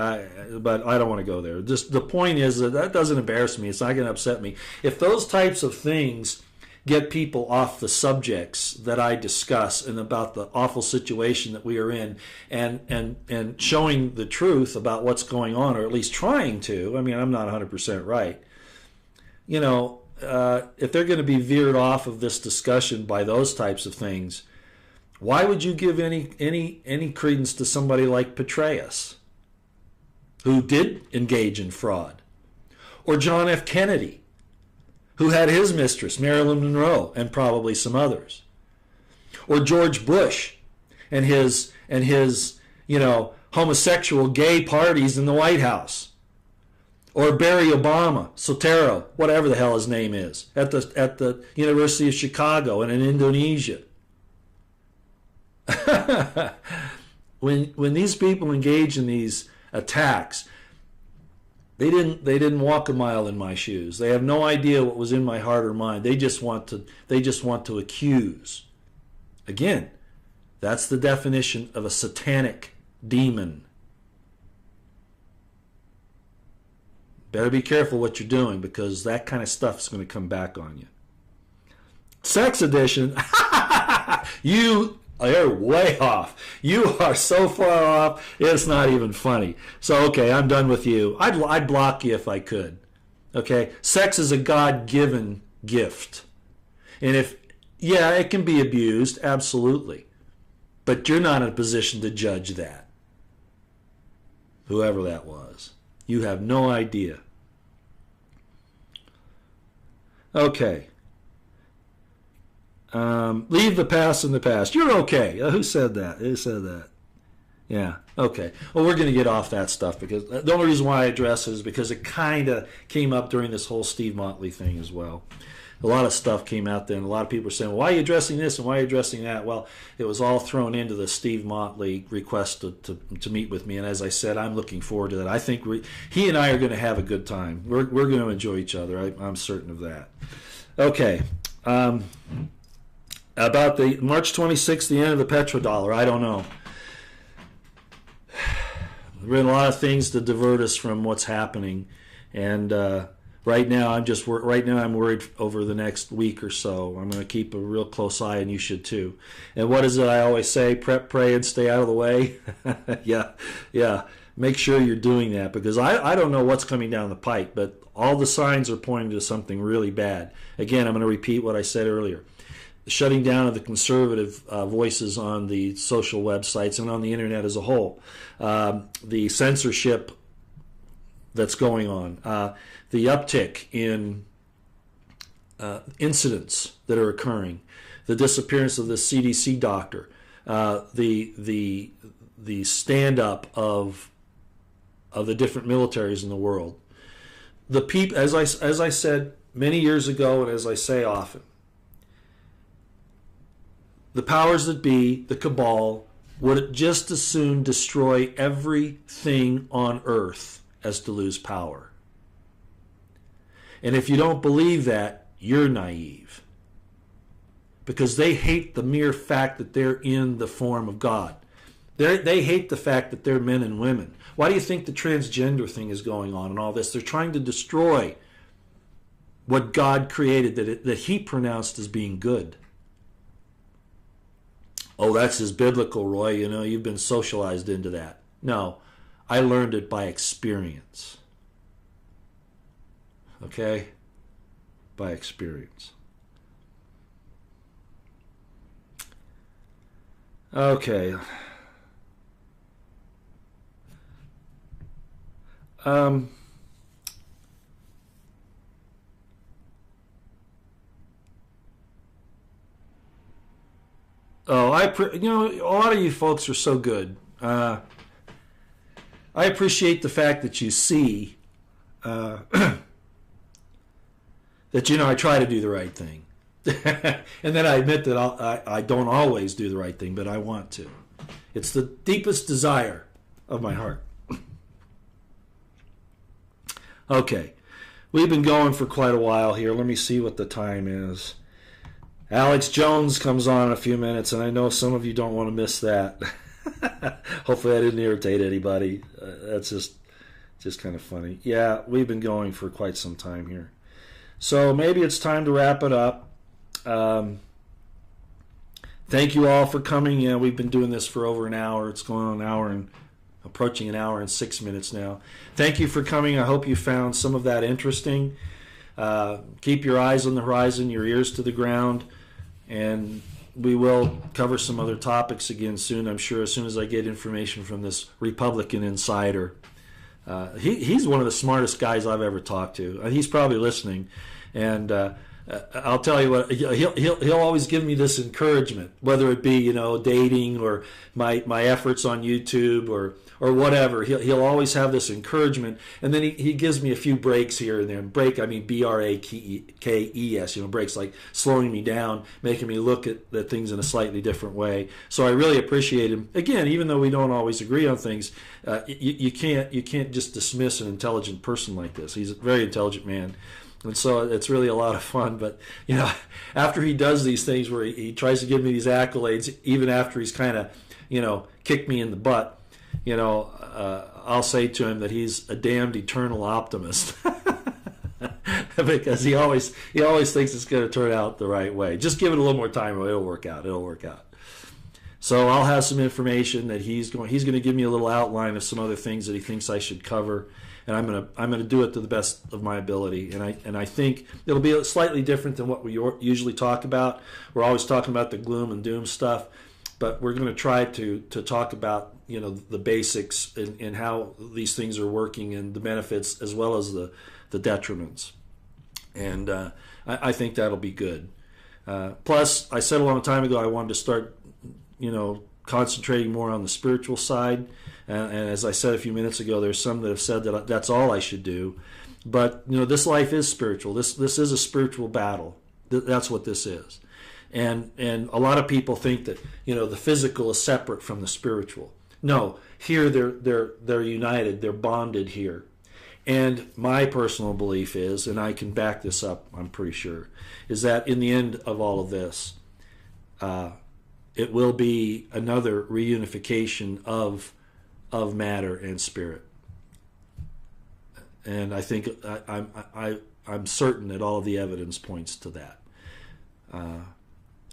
but I don't want to go there. Just the point is that doesn't embarrass me. It's not going to upset me. If those types of things get people off the subjects that I discuss and about the awful situation that we are in, and showing the truth about what's going on, or at least trying to. I mean, I'm not 100% right. If they're going to be veered off of this discussion by those types of things, why would you give any credence to somebody like Petraeus, who did engage in fraud, or John F. Kennedy, who had his mistress, Marilyn Monroe, and probably some others, or George Bush and his homosexual gay parties in the White House. Or Barry Obama, Sotero, whatever the hell his name is, at the University of Chicago and in Indonesia. When these people engage in these attacks, they didn't walk a mile in my shoes. They have no idea what was in my heart or mind. They just want to accuse. Again, that's the definition of a satanic demon. Better be careful what you're doing, because that kind of stuff is going to come back on you. Sex addiction. You are way off. You are so far off, it's not even funny. So, okay, I'm done with you. I'd block you if I could. Okay? Sex is a God-given gift. And it can be abused, absolutely. But you're not in a position to judge that. Whoever that was. You have no idea. Okay. Leave the past in the past. You're okay. Who said that? Who said that? Yeah. Okay. Well, we're going to get off that stuff, because the only reason why I address it is because it kind of came up during this whole Steve Motley thing as well. A lot of stuff came out then. A lot of people were saying, well, why are you addressing this and why are you addressing that? Well, it was all thrown into the Steve Motley request to meet with me. And as I said, I'm looking forward to that. I think he and I are going to have a good time. We're going to enjoy each other. I'm certain of that. Okay. About the March 26th, the end of the petrodollar, I don't know. There have been a lot of things to divert us from what's happening. And right now, I'm worried over the next week or so. I'm going to keep a real close eye, and you should too. And what is it I always say? Prep, pray, and stay out of the way. Yeah. Make sure you're doing that, because I don't know what's coming down the pike, but all the signs are pointing to something really bad. Again, I'm going to repeat what I said earlier. The shutting down of the conservative voices on the social websites and on the internet as a whole. The censorship that's going on. The uptick in incidents that are occurring. The disappearance of the CDC doctor. The stand-up of the different militaries in the world. The people, as I said many years ago, and as I say often, the powers that be, the cabal, would just as soon destroy everything on earth as to lose power. And if you don't believe that, you're naive. Because they hate the mere fact that they're in the form of God. They hate the fact that they're men and women. Why do you think the transgender thing is going on and all this? They're trying to destroy what God created, that He pronounced as being good. Oh, that's just biblical, Roy. You've been socialized into that. No, I learned it by experience. Okay? By experience. Okay. A lot of you folks are so good. I appreciate the fact that you see that, I try to do the right thing. And then I admit that I don't always do the right thing, but I want to. It's the deepest desire of my heart. Okay, we've been going for quite a while here. Let me see what the time is. Alex Jones comes on in a few minutes, and I know some of you don't want to miss that. Hopefully I didn't irritate anybody. That's just kind of funny. Yeah, we've been going for quite some time here. So maybe it's time to wrap it up. Thank you all for coming. Yeah, we've been doing this for over an hour. It's going on an hour and approaching an hour and 6 minutes now. Thank you for coming. I hope you found some of that interesting. Keep your eyes on the horizon, your ears to the ground, and we will cover some other topics again soon, I'm sure, as soon as I get information from this Republican insider. He's one of the smartest guys I've ever talked to. He's probably listening, and I'll tell you what, he'll always give me this encouragement, whether it be, dating or my efforts on YouTube or whatever. He'll always have this encouragement, and then he gives me a few breaks here and there. And break, I mean BRAKES, breaks, like slowing me down, making me look at things in a slightly different way. So I really appreciate him. Again, even though we don't always agree on things, you can't just dismiss an intelligent person like this. He's a very intelligent man. And so it's really a lot of fun. But, after he does these things where he tries to give me these accolades, even after he's kind of, kicked me in the butt, I'll say to him that he's a damned eternal optimist. Because he always thinks it's going to turn out the right way. Just give it a little more time, it'll work out. It'll work out. So I'll have some information that he's going to give me a little outline of some other things that he thinks I should cover. And I'm gonna do it to the best of my ability, and I think it'll be slightly different than what we usually talk about. We're always talking about the gloom and doom stuff, but we're going to try to talk about the basics and how these things are working and the benefits as well as the detriments, and I think that'll be good. Plus, I said a long time ago I wanted to start concentrating more on the spiritual side. And as I said a few minutes ago, there's some that have said that that's all I should do. But, this life is spiritual. This is a spiritual battle. That's what this is. And a lot of people think that, the physical is separate from the spiritual. No, here they're united. They're bonded here. And my personal belief is, and I can back this up, I'm pretty sure, is that in the end of all of this, it will be another reunification of matter and spirit, and I think I'm certain that all of the evidence points to that.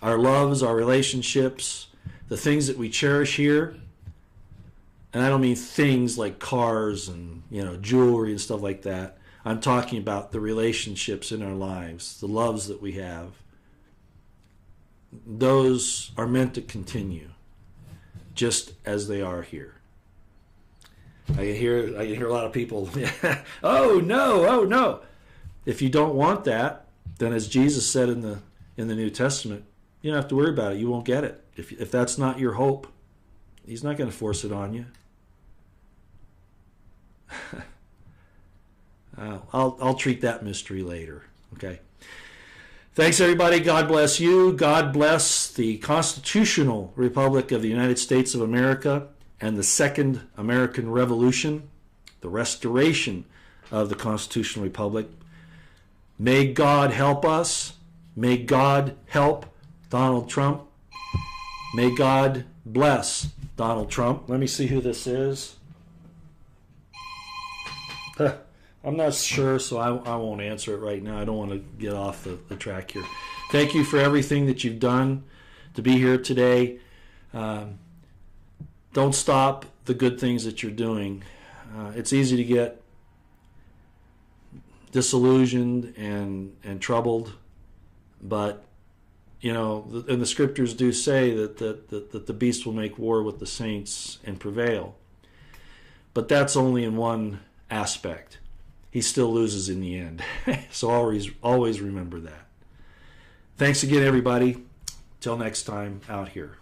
Our loves, our relationships, the things that we cherish here, and I don't mean things like cars and jewelry and stuff like that. I'm talking about the relationships in our lives, the loves that we have. Those are meant to continue, just as they are here. I can hear a lot of people, oh no. If you don't want that, then as Jesus said in the New Testament, you don't have to worry about it. You won't get it. If that's not your hope, he's not going to force it on you. I'll treat that mystery later. Okay. Thanks, everybody. God bless you. God bless the Constitutional Republic of the United States of America and the Second American Revolution, the restoration of the Constitutional Republic. May God help us. May God help Donald Trump. May God bless Donald Trump. Let me see who this is. I'm not sure, so I won't answer it right now. I don't want to get off the track here. Thank you for everything that you've done to be here today. Don't stop the good things that you're doing. It's easy to get disillusioned and troubled, but and the scriptures do say that the beast will make war with the saints and prevail. But that's only in one aspect. He still loses in the end. So always remember that. Thanks again, everybody. Till next time out here.